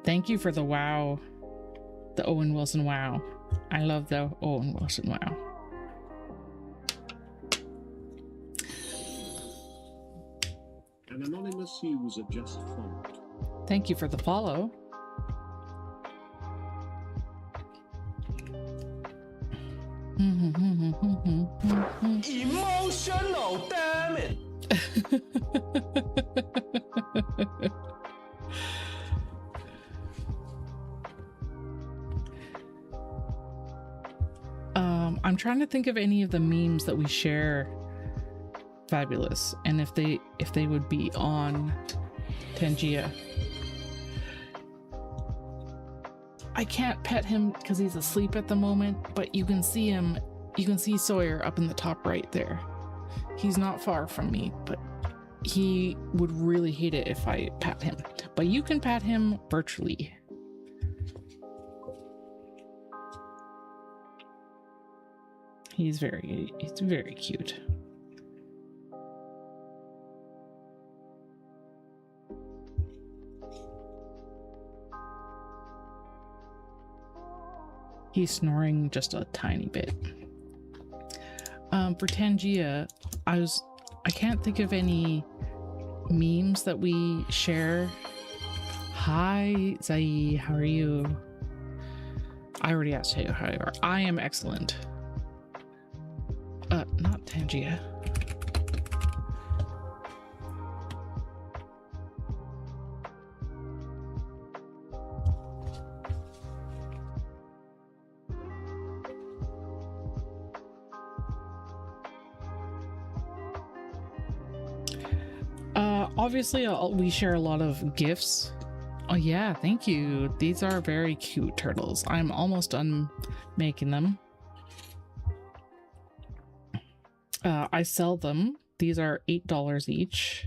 Thank you for the wow. The Owen Wilson wow. I love the Owen Wilson wow. An anonymous user just followed. Thank you for the follow. Emotional, damn it! I'm trying to think of any of the memes that we share, Fabulous, and if they would be on Tangia. I can't pet him because he's asleep at the moment, but you can see him. You can see Sawyer up in the top right there. He's not far from me, but he would really hate it if I pat him. But you can pat him virtually. He's very cute. He's snoring just a tiny bit. For Tangia, I can't think of any memes that we share. Hi, Zai, how are you? I already asked you how you are. I am excellent. Not Tangia. obviously we share a lot of gifts. Oh yeah, thank you. These are very cute turtles. I'm almost done making them. I sell them. These are $8 each.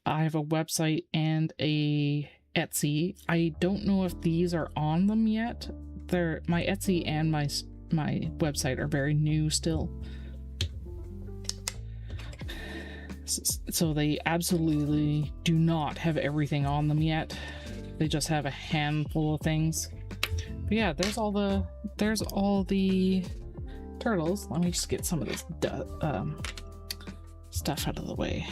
I have a website and a Etsy. I don't know if these are on them yet. They're my Etsy and my website are very new still. So they absolutely do not have everything on them yet. They just have a handful of things. But yeah, there's all the turtles. Let me just get some of this stuff out of the way.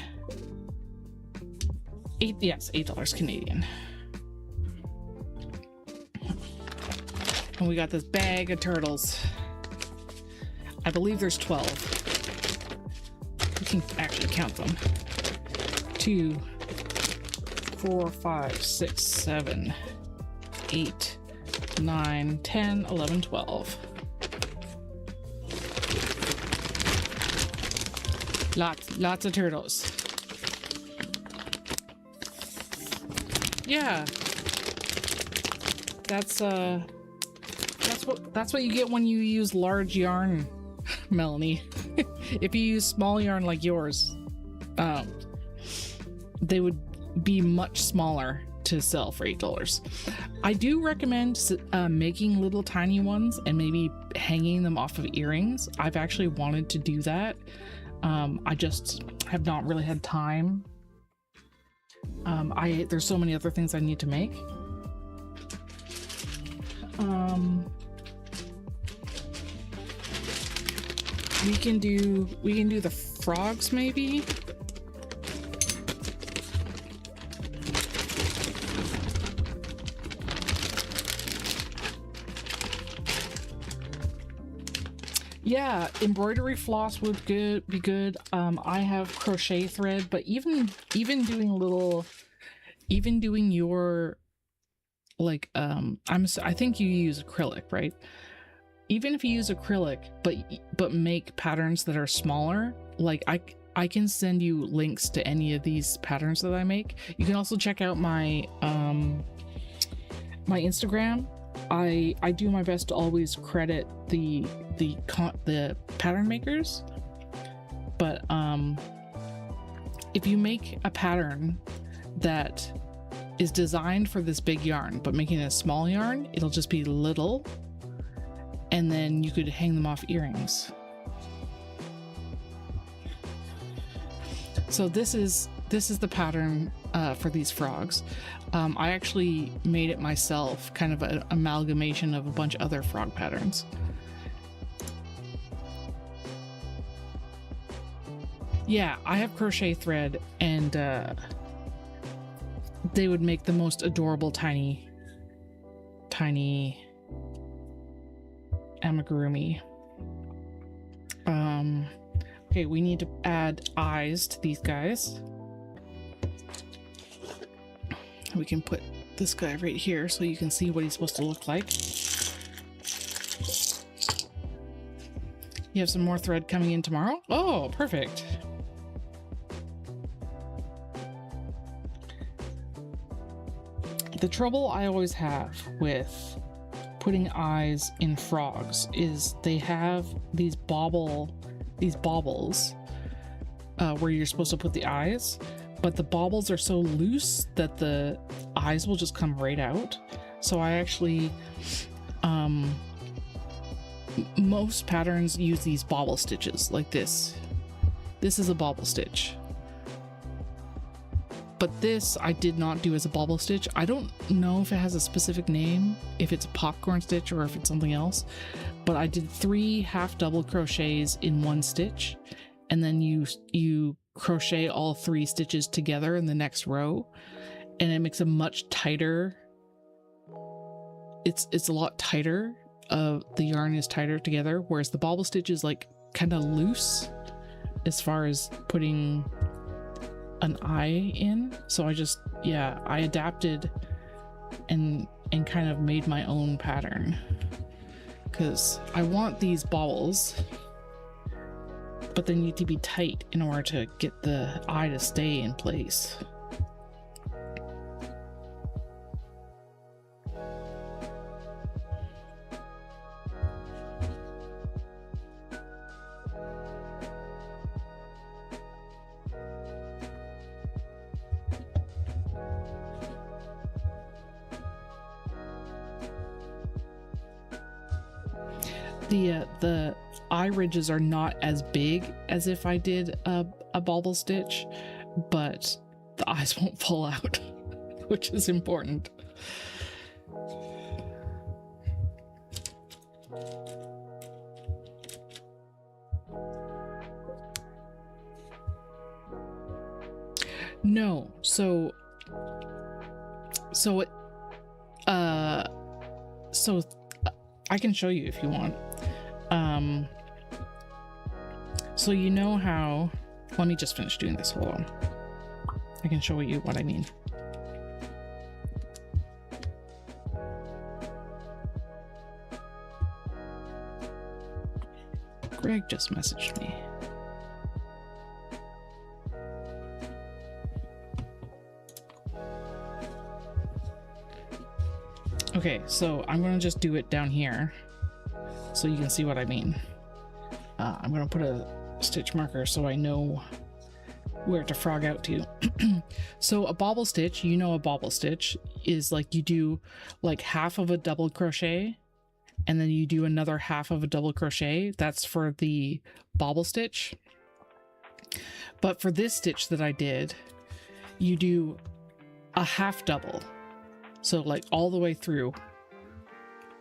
$8 Canadian. And we got this bag of turtles. I believe there's 12. We can actually count them. 2, 4, 5, 6, 7, 8, 9, 10, 11, 12. Lots of turtles. Yeah. That's what you get when you use large yarn, Melanie. If you use small yarn like yours, they would be much smaller to sell for $8. I do recommend making little tiny ones and maybe hanging them off of earrings. I've actually wanted to do that. I just have not really had time. There's so many other things I need to make. We can do the frogs maybe. Yeah, embroidery floss would be good. I have crochet thread, but even doing your like I think you use acrylic, right? Even if you use acrylic, but make patterns that are smaller, like I can send you links to any of these patterns that I make. You can also check out my my Instagram. I do my best to always credit the pattern makers, but if you make a pattern that is designed for this big yarn but making a small yarn, it'll just be little, and then you could hang them off earrings. So this is the pattern for these frogs. I actually made it myself, kind of an amalgamation of a bunch of other frog patterns. Yeah, I have crochet thread, and they would make the most adorable tiny amigurumi. Okay, we need to add eyes to these guys. We can put this guy right here so you can see what he's supposed to look like. You have some more thread coming in tomorrow? Oh, perfect. The trouble I always have with putting eyes in frogs is they have these baubles where you're supposed to put the eyes, but the baubles are so loose that the eyes will just come right out. So I actually, most patterns use these bobble stitches like this. This is a bobble stitch. But this I did not do as a bobble stitch. I don't know if it has a specific name, if it's a popcorn stitch or if it's something else, but I did 3 half double crochets in one stitch, and then you crochet all 3 stitches together in the next row, and it makes a much tighter, it's a lot tighter. The yarn is tighter together, whereas the bobble stitch is like kind of loose as far as putting an eye in. So I adapted and kind of made my own pattern, because I want these bobbles but they need to be tight in order to get the eye to stay in place. The eye ridges are not as big as if I did a bobble stitch, but the eyes won't fall out, which is important. No, so I can show you if you want. So you know how, let me just finish doing this, hold on. I can show you what I mean. Greg just messaged me. Okay, so I'm gonna just do it down here so you can see what I mean. I'm gonna put a stitch marker so I know where to frog out to. So a bobble stitch, you know, a bobble stitch is like you do like half of a double crochet and then you do another half of a double crochet. That's for the bobble stitch. But for this stitch that I did, you do a half double. So like all the way through,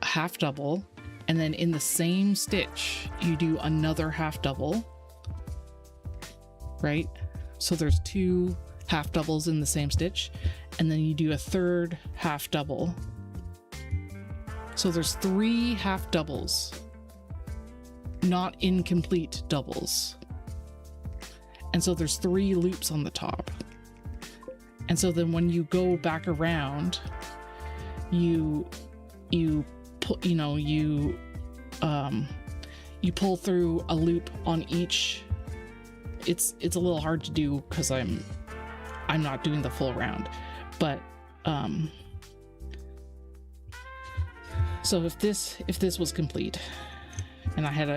a half double, and then in the same stitch, you do another half double, right? So there's 2 half doubles in the same stitch, and then you do a third half double. So there's 3 half doubles, not incomplete doubles. And so there's 3 loops on the top. And so then when you go back around, you pull through a loop on each. It's a little hard to do because I'm not doing the full round, but so if this was complete and I had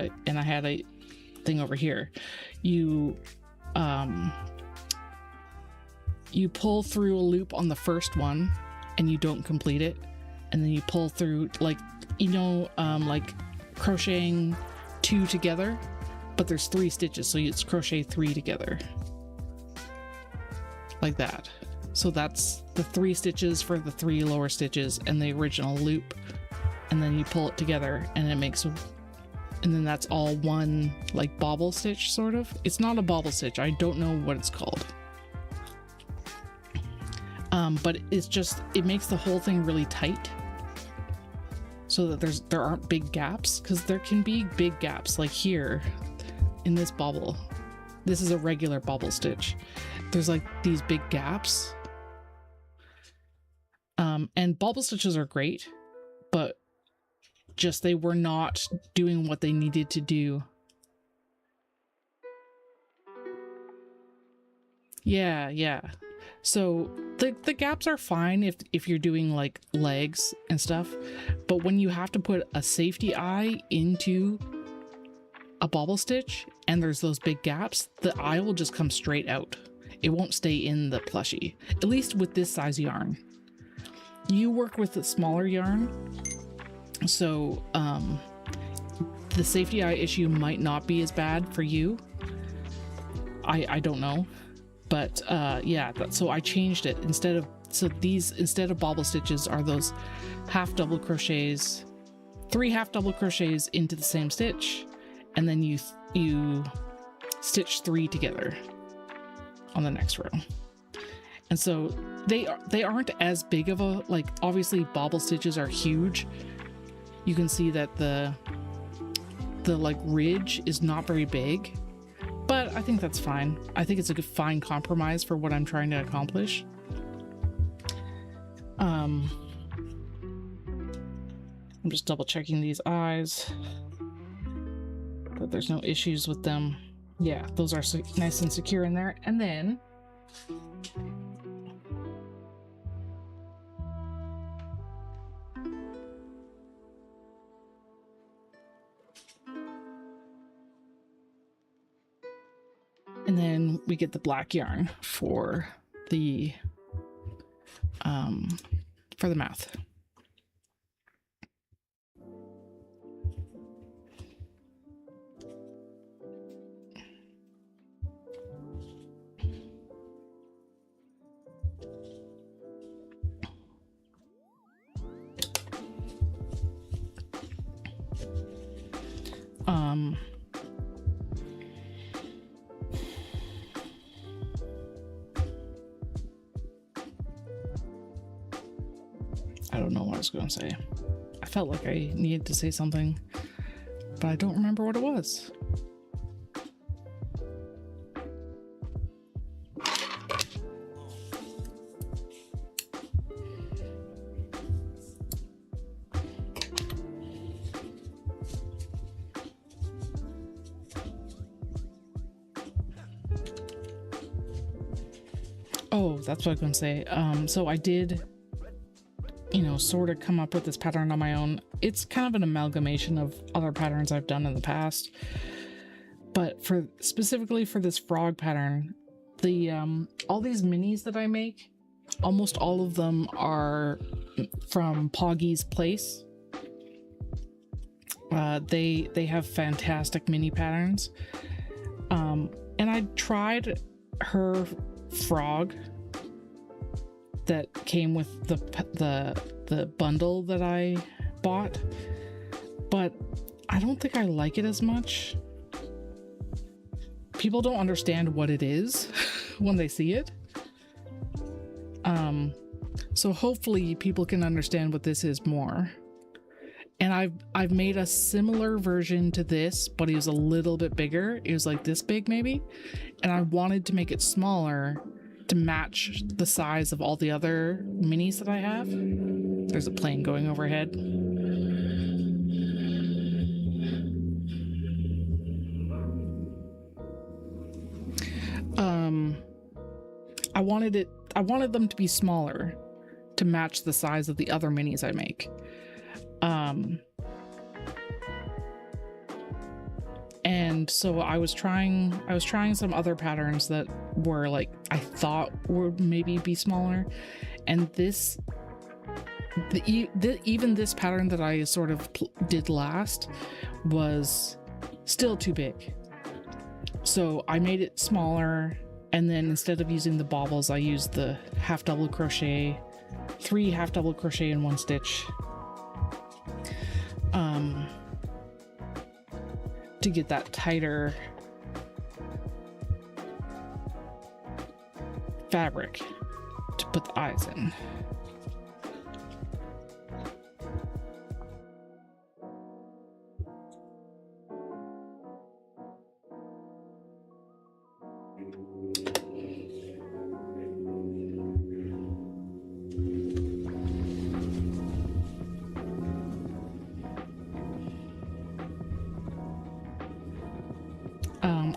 a thing over here, you pull through a loop on the first one and you don't complete it, and then you pull through, like, you know, like crocheting 2 together, but there's 3 stitches, so it's crochet 3 together like that. So that's the 3 stitches for the 3 lower stitches and the original loop, and then you pull it together and it makes, and then that's all one like bobble stitch, sort of. It's not a bobble stitch, I don't know what it's called. But it's just, it makes the whole thing really tight so that there aren't big gaps, because there can be big gaps, like here in this bobble. This is a regular bobble stitch. There's like these big gaps. And bobble stitches are great, but just they were not doing what they needed to do. Yeah. So the gaps are fine if you're doing like legs and stuff, but when you have to put a safety eye into a bobble stitch and there's those big gaps, the eye will just come straight out. It won't stay in the plushie, at least with this size yarn. You work with a smaller yarn, so the safety eye issue might not be as bad for you. I don't know. But yeah, so I changed it. Instead of bobble stitches are those half double crochets, 3 half double crochets into the same stitch, and then you stitch 3 together on the next row. And so they aren't as big of a, like, obviously bobble stitches are huge. You can see that the like ridge is not very big. But I think that's fine. I think it's a good, fine compromise for what I'm trying to accomplish. I'm just double checking these eyes, that there's no issues with them. Yeah, those are nice and secure in there. And then we get the black yarn for the mouth. I don't know what I was going to say. I felt like I needed to say something, but I don't remember what it was. Oh, that's what I was going to say. So I did, you know, sort of come up with this pattern on my own. It's kind of an amalgamation of other patterns I've done in the past. But specifically for this frog pattern, the all these minis that I make, almost all of them are from Poggy's Place. They have fantastic mini patterns. And I tried her frog that came with the bundle that I bought, but I don't think I like it as much. People don't understand what it is when they see it. So hopefully people can understand what this is more. And I've made a similar version to this, but it was a little bit bigger. It was like this big maybe. And I wanted to make it smaller to match the size of all the other minis that I have. There's a plane going overhead. I wanted them to be smaller to match the size of the other minis I make. And so I was trying some other patterns that were like, I thought would maybe be smaller. And even this pattern that I sort of did last was still too big. So I made it smaller. And then instead of using the baubles, I used the half double crochet, 3 half double crochet in 1 stitch. To get that tighter fabric to put the eyes in.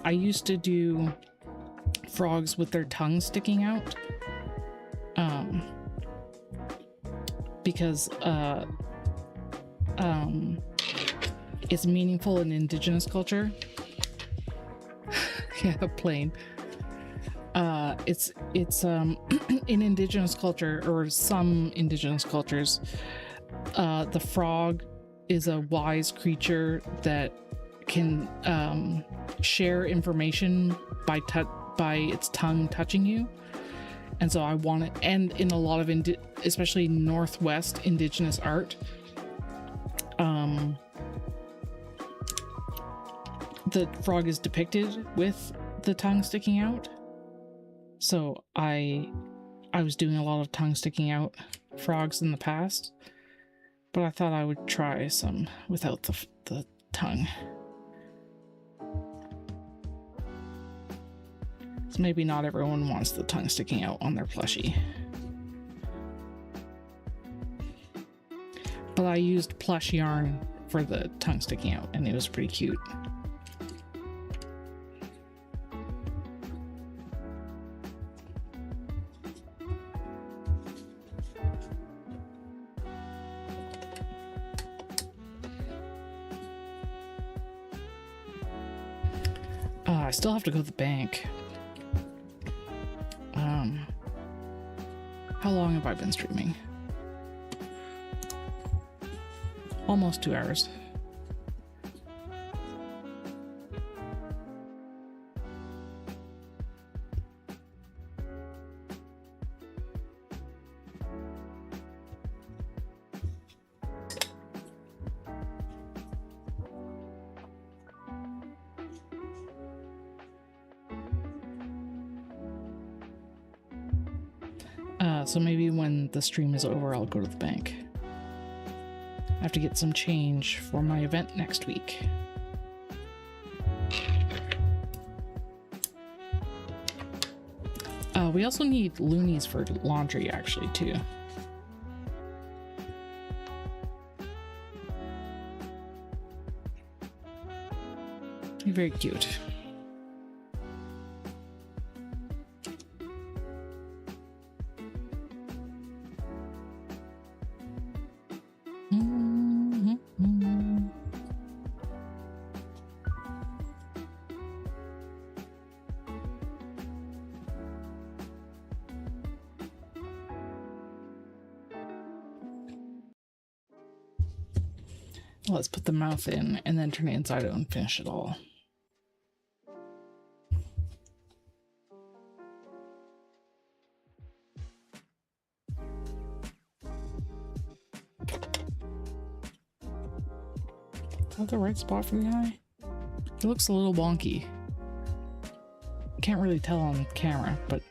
I used to do frogs with their tongues sticking out, because it's meaningful in indigenous culture. Yeah, plain. It's in indigenous culture, or some indigenous cultures, the frog is a wise creature that can share information by its tongue touching you. And so I want it, and in a lot of especially Northwest indigenous art, the frog is depicted with the tongue sticking out. So I was doing a lot of tongue sticking out frogs in the past, but I thought I would try some without the tongue. So maybe not everyone wants the tongue sticking out on their plushie. But I used plush yarn for the tongue sticking out, and it was pretty cute. I still have to go to the bank. How long have I been streaming? Almost 2 hours. So maybe when the stream is over, I'll go to the bank. I have to get some change for my event next week. We also need loonies for laundry, actually, too. You're very cute. Let's put the mouth in and then turn it inside out and finish it all. Is that the right spot for the eye? It looks a little wonky. Can't really tell on camera, but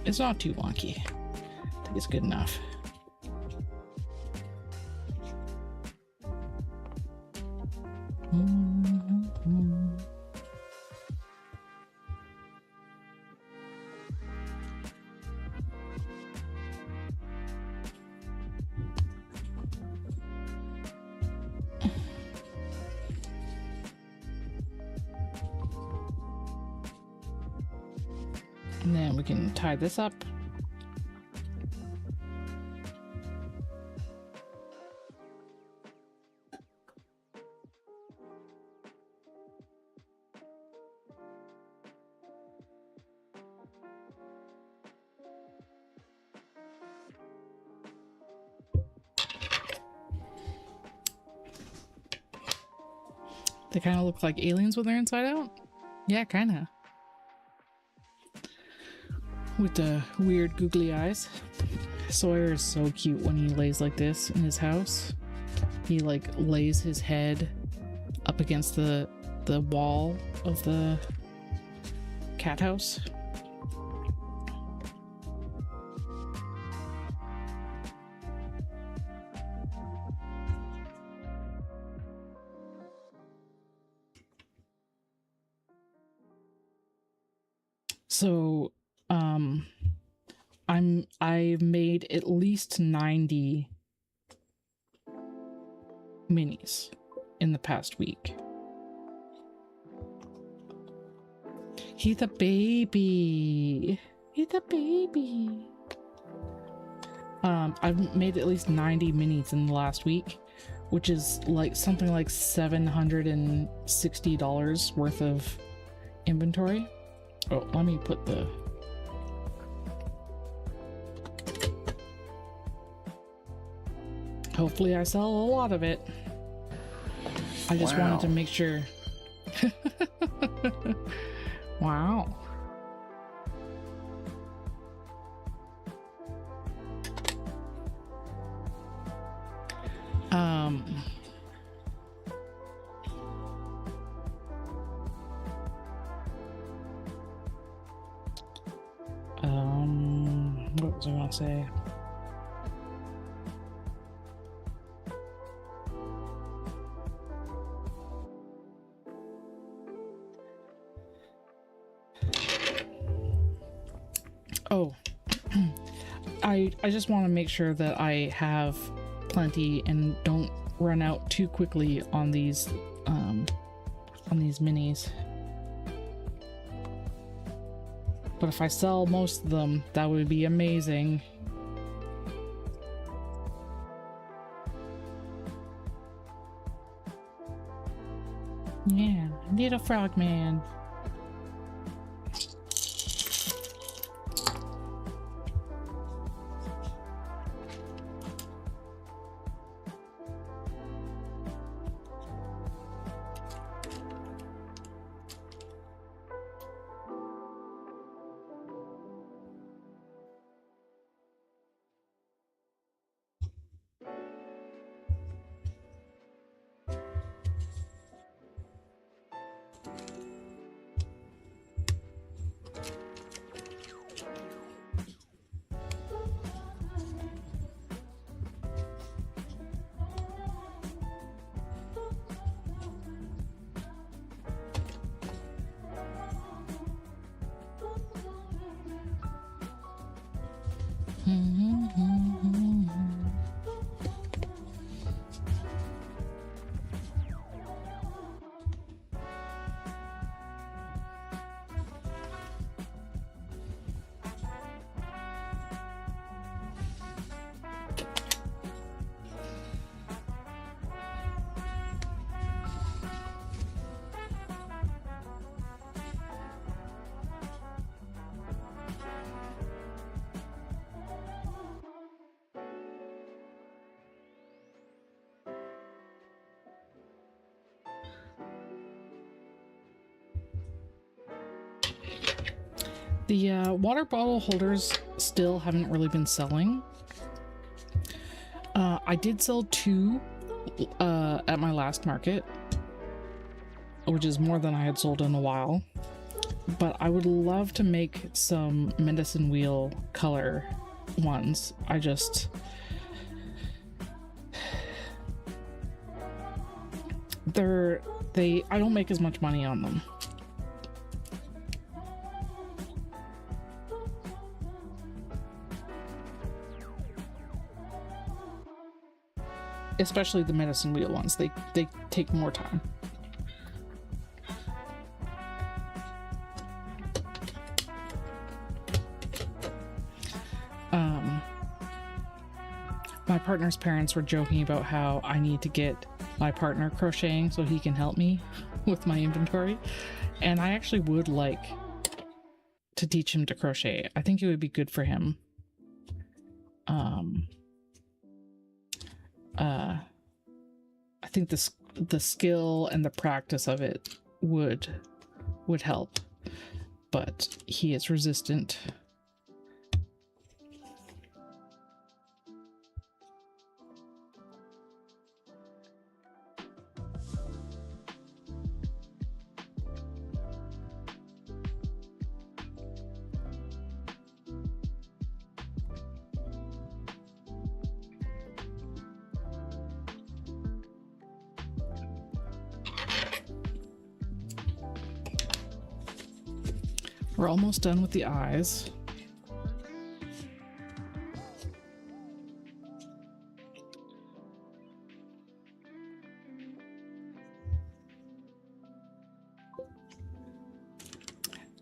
it's not too wonky. I think it's good enough. And then we can tie this up. They kind of look like aliens when they're inside out. Yeah, kind of. With the weird googly eyes. Sawyer is so cute when he lays like this in his house. He like lays his head up against the wall of the cat house. So I've made at least 90 minis in the past week. He's a baby. He's a baby. I've made at least 90 minis in the last week, which is like something like $760 worth of inventory. Oh, let me put the... Hopefully I sell a lot of it. I just wanted to make sure. Wow. What was I gonna say? Oh, I just want to make sure that I have plenty and don't run out too quickly on these minis. But if I sell most of them, that would be amazing. Yeah, little frog man. The water bottle holders still haven't really been selling. I did sell 2 at my last market, which is more than I had sold in a while. But I would love to make some medicine wheel color ones. I don't make as much money on them. Especially the medicine wheel ones. They take more time. My partner's parents were joking about how I need to get my partner crocheting so he can help me with my inventory. And I actually would like to teach him to crochet. I think it would be good for him. I think the skill and the practice of it would help, but he is resistant. We're almost done with the eyes.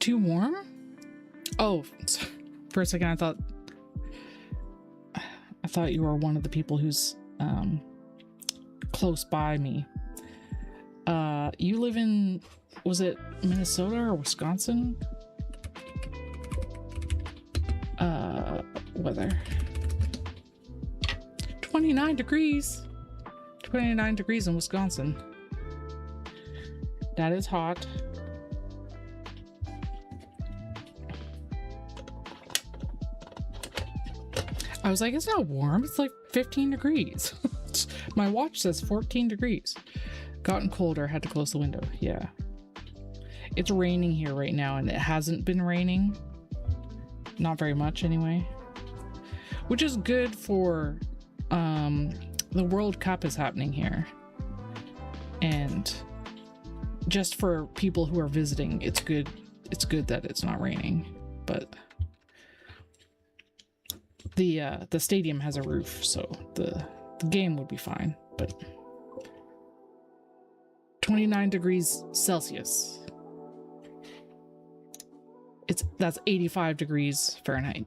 Too warm? Oh, for a second I thought you were one of the people who's close by me. You live in, was it Minnesota or Wisconsin? Weather. 29 degrees. 29 degrees in Wisconsin. That is hot. I was like, it's not warm. It's like 15 degrees. My watch says 14 degrees. Gotten colder. Had to close the window. Yeah. It's raining here right now, and it hasn't been raining. Not very much anyway. Which is good for the World Cup is happening here. And just for people who are visiting, it's good that it's not raining. But the stadium has a roof, so the game would be fine. But 29 degrees Celsius. That's 85 degrees Fahrenheit.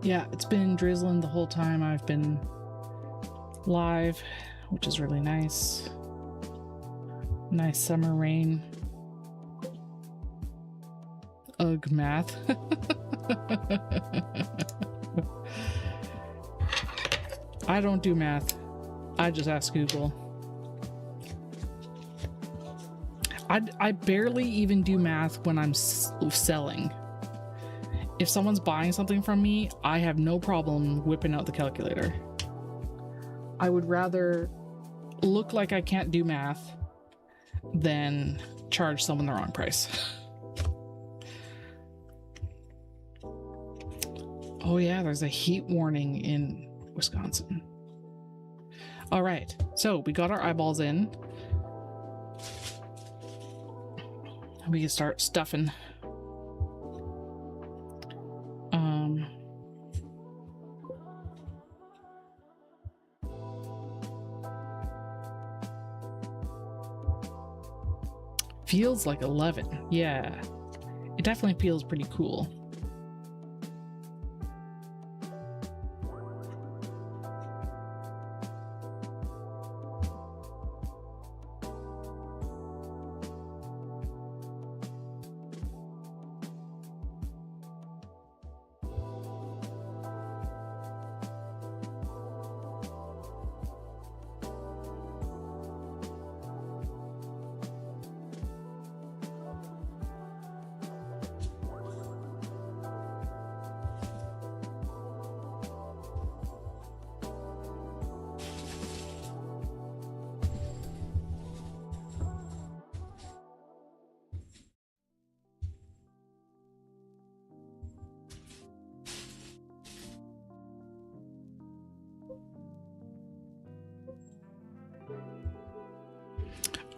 Yeah, it's been drizzling the whole time I've been live, which is really nice. Nice summer rain. Ugh, math. I don't do math. I just ask Google. I barely even do math when I'm selling. If someone's buying something from me, I have no problem whipping out the calculator. I would rather look like I can't do math than charge someone the wrong price. Oh yeah, there's a heat warning in Wisconsin. All right, so we got our eyeballs in. We can start stuffing. Feels like 11. Yeah, it definitely feels pretty cool.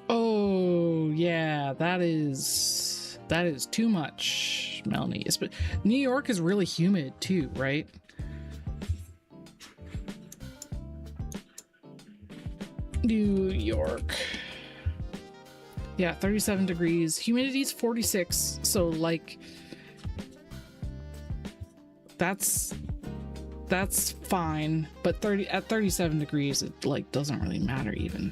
Oh yeah, that is too much, Melanie. New York is really humid too, right? New York. Yeah, 37 degrees. Humidity's 46, so like that's fine, but at 37 degrees it like doesn't really matter even.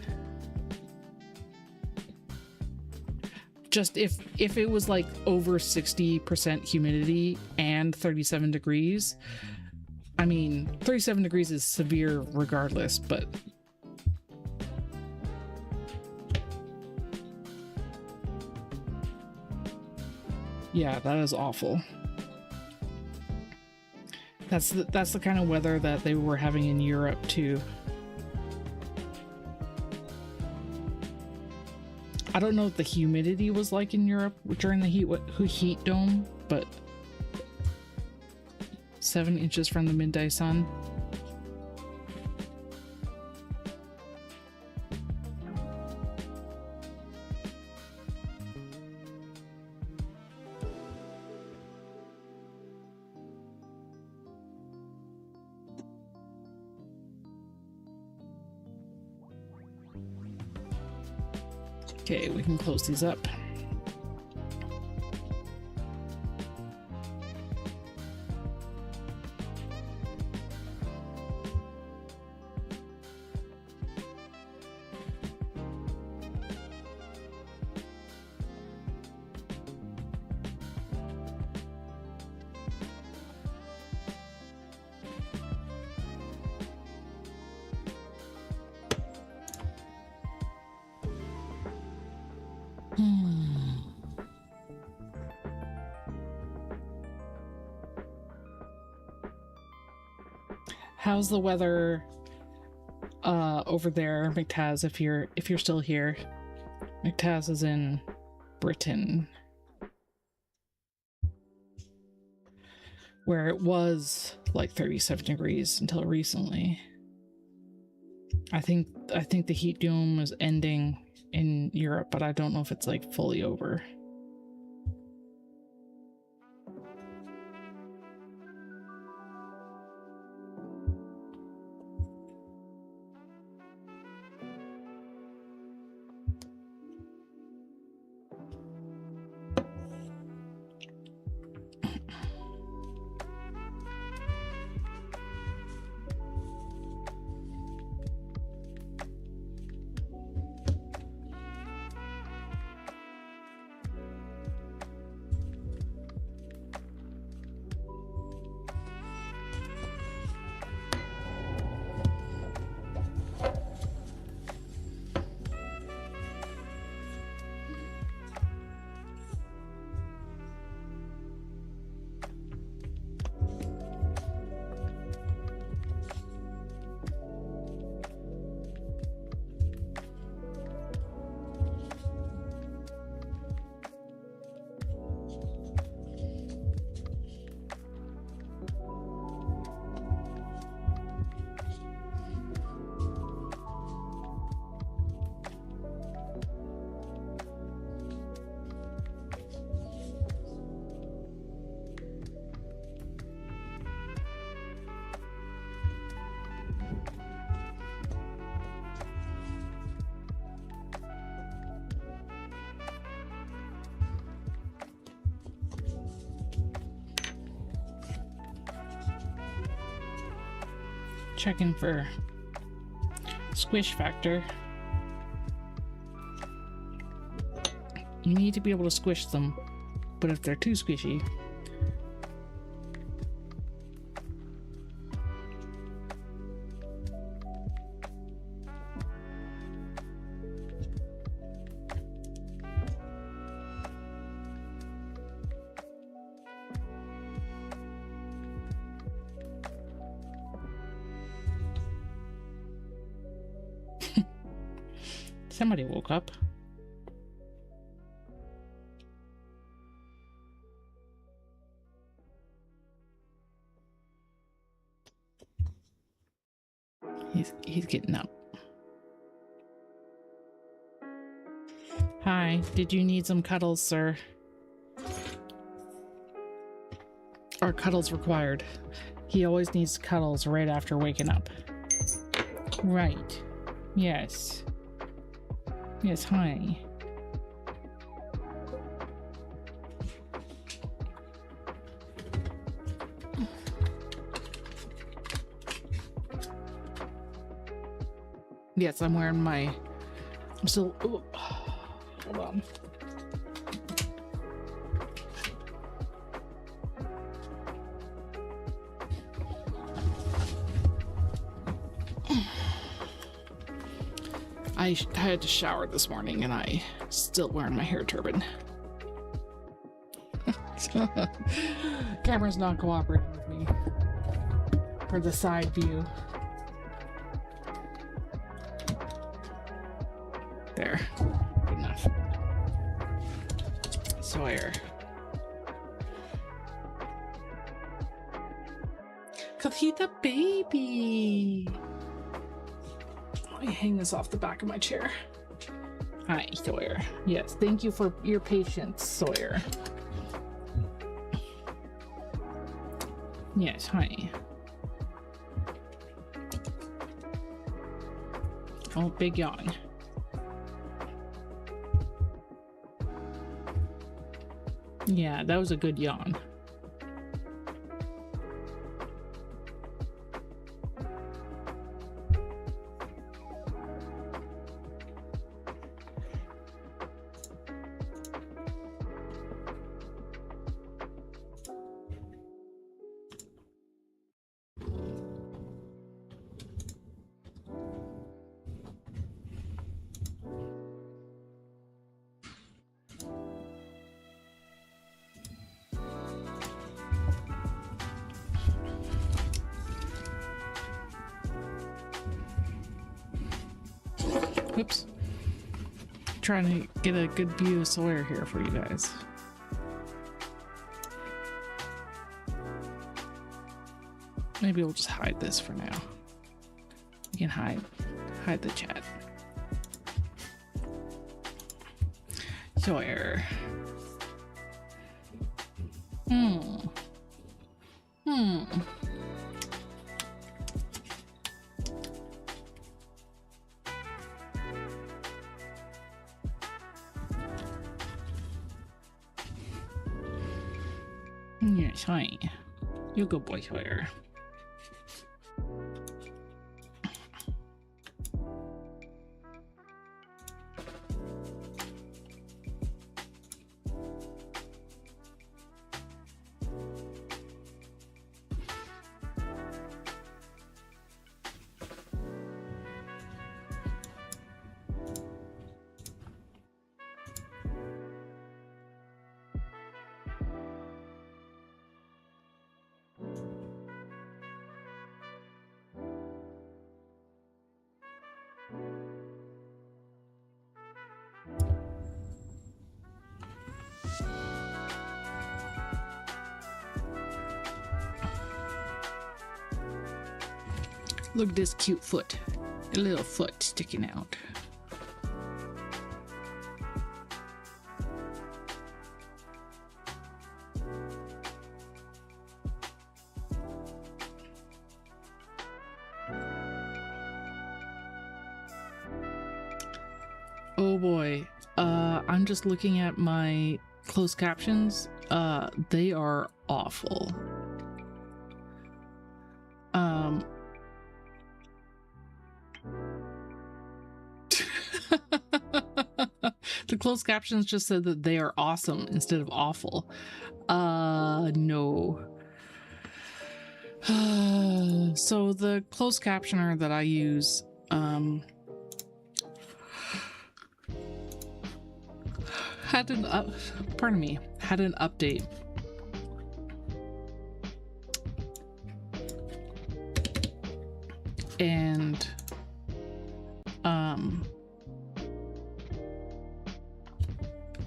Just if it was like over 60% humidity and 37 degrees, I mean 37 degrees is severe regardless, but yeah, that is awful. That's the kind of weather that they were having in Europe too. I don't know what the humidity was like in Europe during the heat dome, but 7 inches from the midday sun. Okay, we can close these up. How's the weather over there, McTaz, if you're still here? McTaz is in Britain, where it was like 37 degrees until recently. I think the heat dome is ending in Europe, but I don't know if it's like fully over. checking for squish factor. You need to be able to squish them, but if they're too squishy, somebody woke up. He's getting up. Hi, did you need some cuddles, sir? Are cuddles required? He always needs cuddles right after waking up. Right. Yes. Yes, hi. Yes, I'm wearing my... I'm still... Ooh. Hold on. I had to shower this morning and I still wearing my hair turban. Camera's not cooperating with me for the side view. There. Good enough. Sawyer. Cause he's a baby. Let me hang this off the back of my chair. Hi, Sawyer. Yes, thank you for your patience, Sawyer. Yes, hi. Oh, big yawn. Yeah, that was a good yawn. Oops. Trying to get a good view of Sawyer here for you guys. Maybe we'll just hide this for now. We can hide the chat. Sawyer. Yes, hi. You're a good boy, Sawyer. Look at this cute foot. A little foot sticking out. Oh boy. I'm just looking at my closed captions. They are awful. The closed captions just said that they are awesome instead of awful. No. So the closed captioner that I use, had an update. And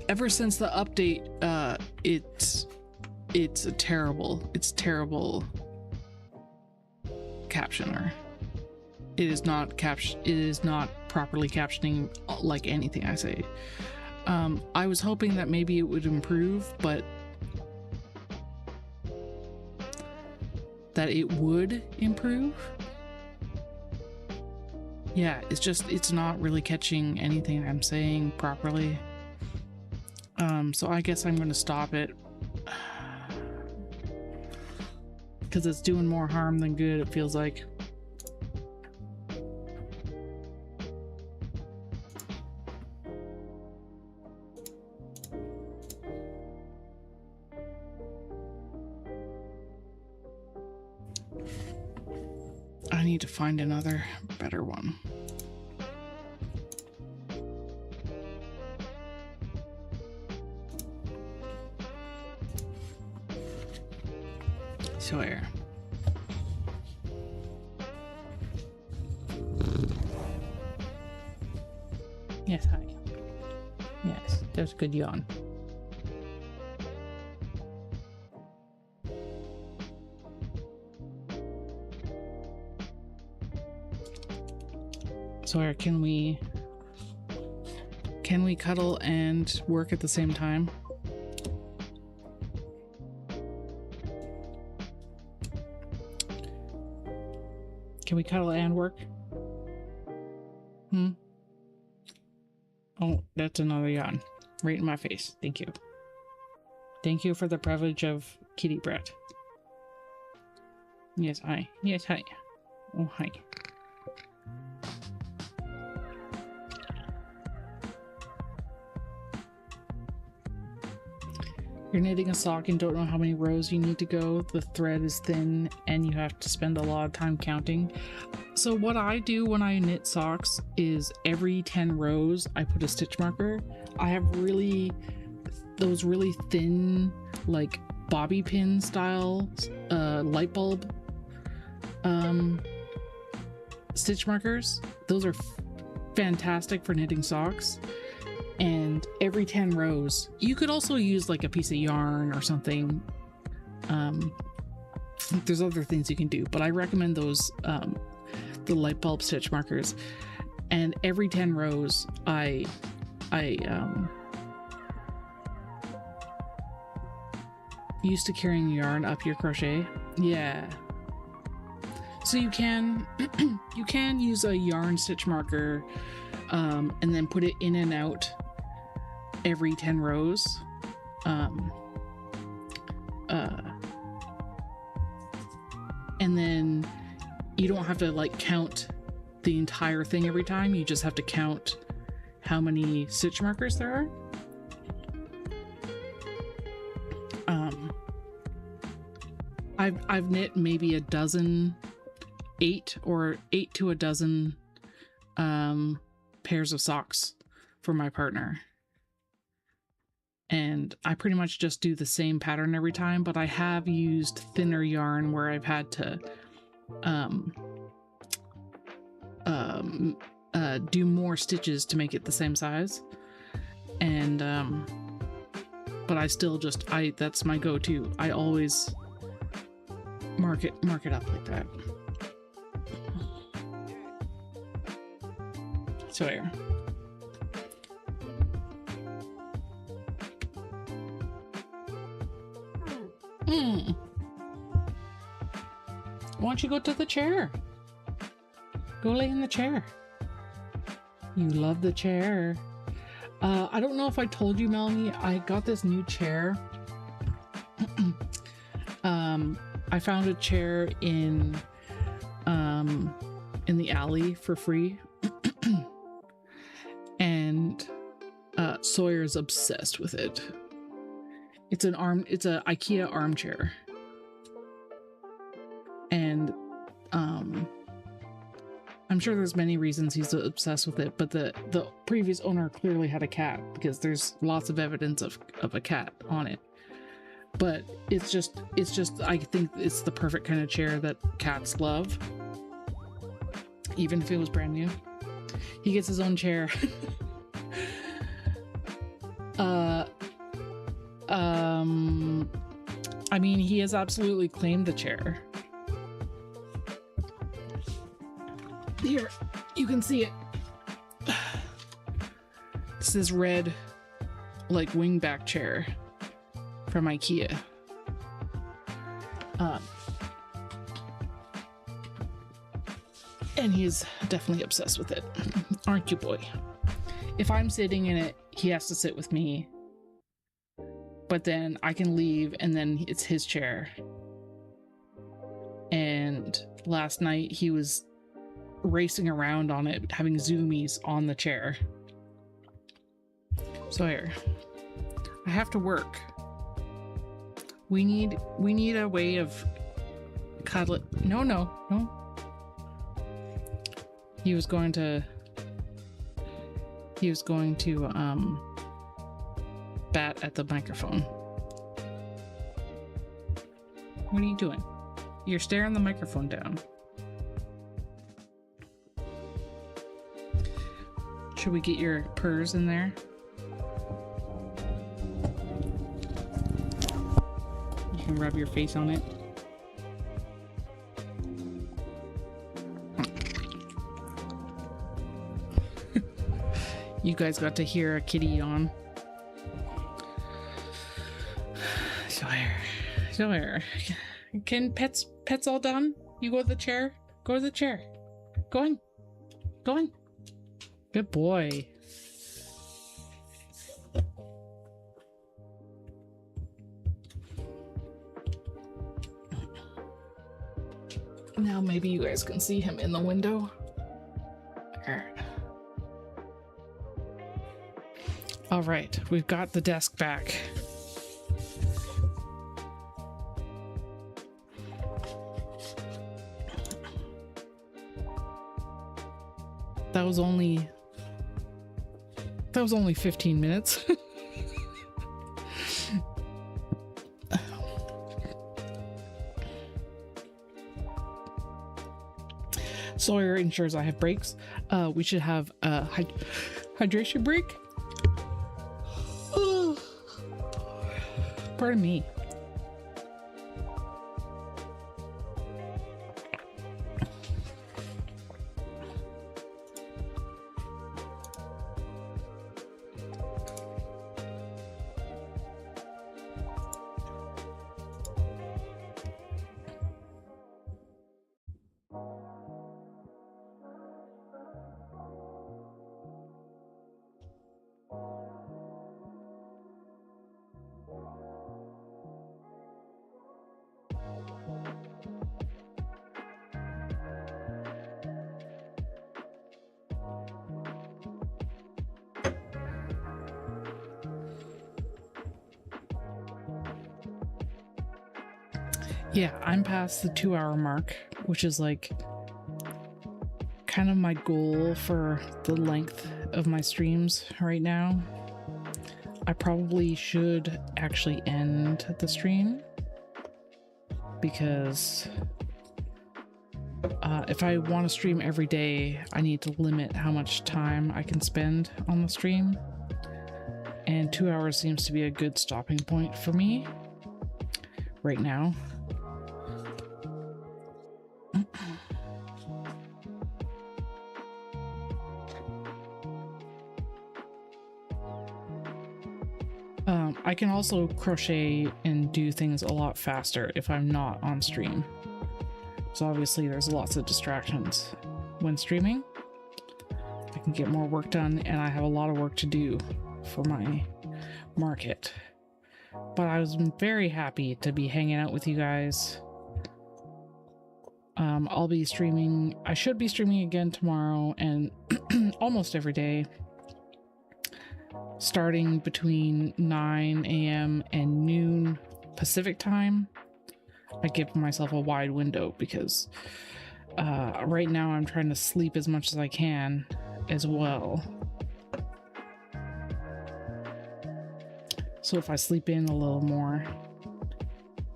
ever since the update, it's terrible captioner. It is not properly captioning like anything I say. I was hoping that maybe it would improve, but that it would improve. Yeah, it's not really catching anything I'm saying properly. So I guess I'm going to stop it. Because it's doing more harm than good, it feels like. I need to find another better one. Sawyer. Yes, hi. Yes, there's a good yawn. Sawyer, can we cuddle and work at the same time? Can we cuddle and work? Oh, that's another yawn. Right in my face. Thank you. Thank you for the privilege of kitty brat. Yes, hi. Yes, hi. Oh, hi. You're knitting a sock and don't know how many rows you need to go. The thread is thin and you have to spend a lot of time counting. So what I do when I knit socks is every 10 rows I put a stitch marker. I have those really thin, like bobby pin style light bulb stitch markers. Those are fantastic for knitting socks. And every 10 rows, you could also use like a piece of yarn or something. There's other things you can do, but I recommend those, the light bulb stitch markers. And every 10 rows, I used to carrying yarn up your crochet. Yeah. So you can, you can use a yarn stitch marker, and then put it in and out every 10 rows. And then you don't have to like count the entire thing every time. You just have to count how many stitch markers there are. I've knit maybe a dozen, 8 to a dozen pairs of socks for my partner. And I pretty much just do the same pattern every time, but I have used thinner yarn where I've had to do more stitches to make it the same size. And but I still just that's my go-to. I always mark it up like that. So here. Why don't you go to the chair? Go lay in the chair. You love the chair. I don't know if I told you, Melanie, I got this new chair. I found a chair in the alley for free. Sawyer's obsessed with it. It's a IKEA armchair. And I'm sure there's many reasons he's obsessed with it, but the previous owner clearly had a cat, because there's lots of evidence of a cat on it. But it's just I think it's the perfect kind of chair that cats love, even if it was brand new. He gets his own chair. I mean, he has absolutely claimed the chair. Here, you can see it. It's this red, like, wingback chair from IKEA. And he's definitely obsessed with it. Aren't you, boy? If I'm sitting in it, he has to sit with me. But then I can leave, and then it's his chair. And last night he was racing around on it, having zoomies on the chair. So here, I have to work. We need a way of cuddling. No. He was going to bat at the microphone. What are you doing? You're staring the microphone down. Should we get your purrs in there? You can rub your face on it. You guys got to hear a kitty yawn. Sawyer. Can pets all done? You go to the chair? Go to the chair. Going. Good boy. Now maybe you guys can see him in the window. There. All right, we've got the desk back. That was only 15 minutes. Sawyer ensures I have breaks. We should have a hydration break. Pardon me. Yeah, I'm past the 2-hour mark, which is like kind of my goal for the length of my streams right now. I probably should actually end the stream because if I want to stream every day, I need to limit how much time I can spend on the stream. And 2 hours seems to be a good stopping point for me right now. I can also crochet and do things a lot faster if I'm not on stream. So obviously there's lots of distractions when streaming. I can get more work done, and I have a lot of work to do for my market. But I was very happy to be hanging out with you guys. I'll be streaming. I should be streaming again tomorrow and almost every day. starting between 9 a.m. and noon Pacific time. I give myself a wide window because right now I'm trying to sleep as much as I can as well. So if I sleep in a little more,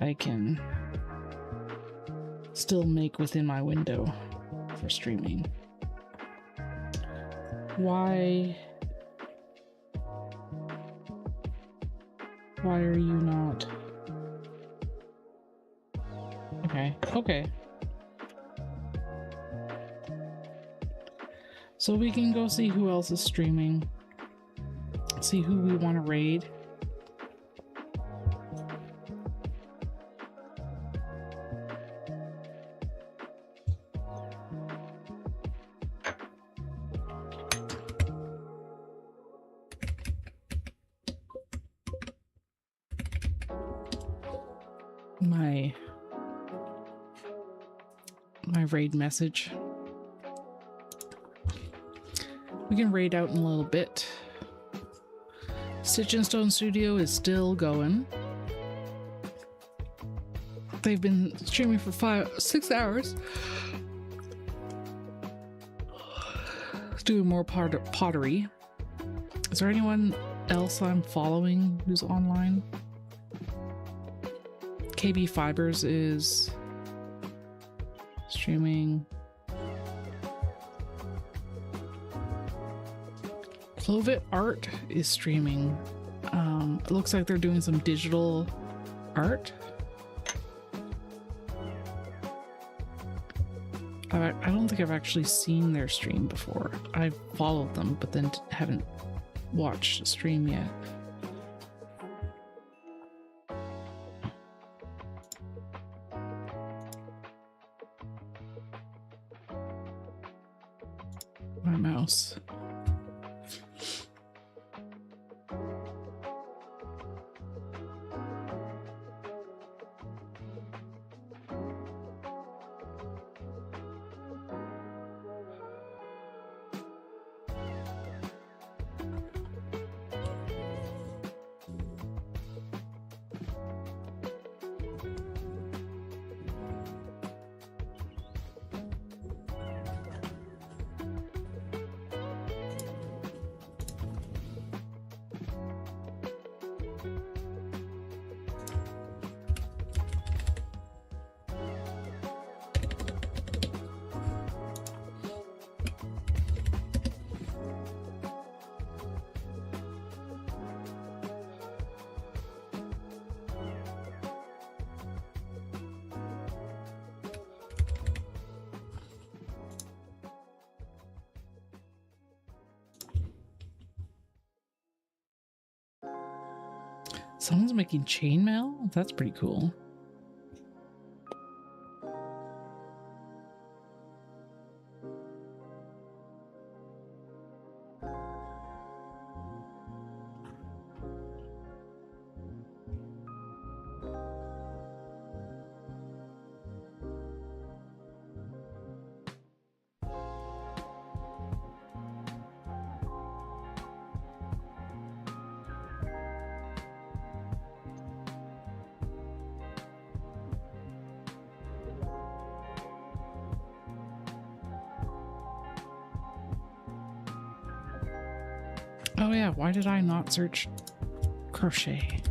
I can still make within my window for streaming. Why are you not? Okay. So we can go see who else is streaming. See who we want to raid. My raid message. We can raid out in a little bit. Stitch and Stone Studio is still going. They've been streaming for 6 hours. Doing more pottery. Is there anyone else I'm following who's online? KB Fibers is streaming. Clovit Art is streaming. It looks like they're doing some digital art. I don't think I've actually seen their stream before. I've followed them, but then haven't watched a stream yet. My mouse. Someone's making chainmail? That's pretty cool. Oh yeah, why did I not search crochet?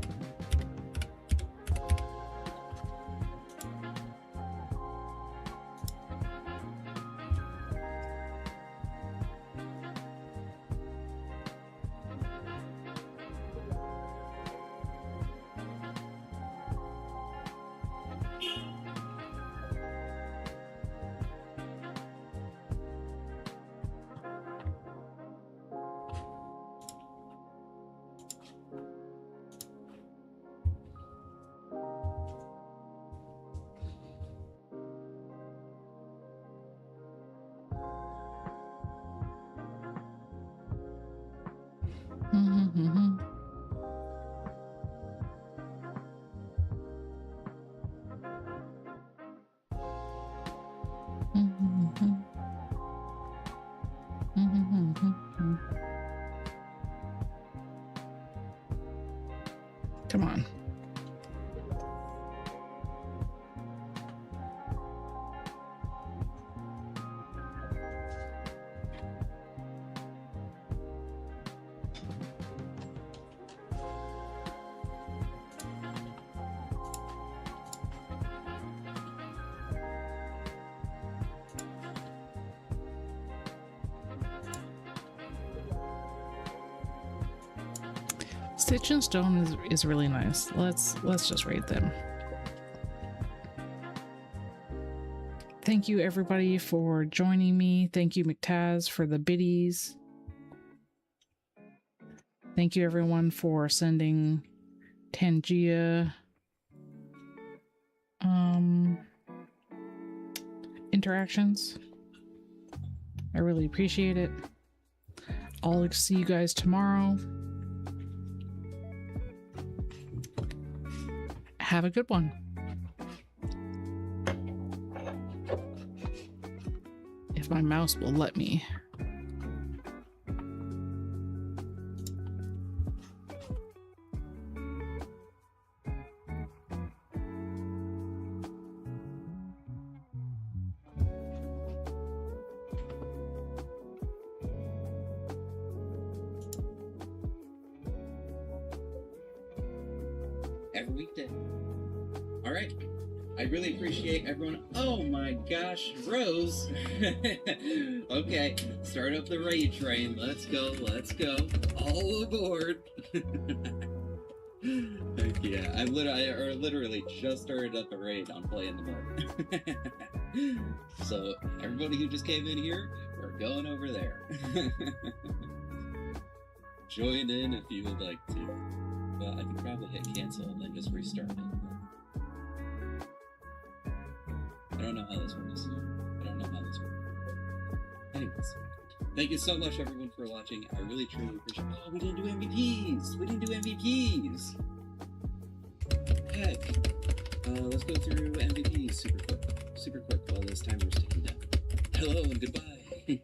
Come on. Stitch and Stone is really nice. Let's just rate them. Thank you everybody for joining me. Thank you McTaz for the biddies. Thank you everyone for sending Tangia interactions. I really appreciate it. I'll see you guys tomorrow. Have a good one. If my mouse will let me. Every weekday. All right. I really appreciate everyone. Oh my gosh, Rose. Okay, start up the raid train. Let's go. Let's go. All aboard. Heck yeah, I literally just started up the raid on Play in the Mud. So everybody who just came in here, we're going over there. Join in if you would like to. Well, I could probably hit cancel and then just restart it. I don't know how this works. Anyways, thank you so much everyone for watching. I really truly appreciate it. Oh, we didn't do MVPs! Heck. Let's go through MVPs super quick while this timer's ticking down. Hello and goodbye.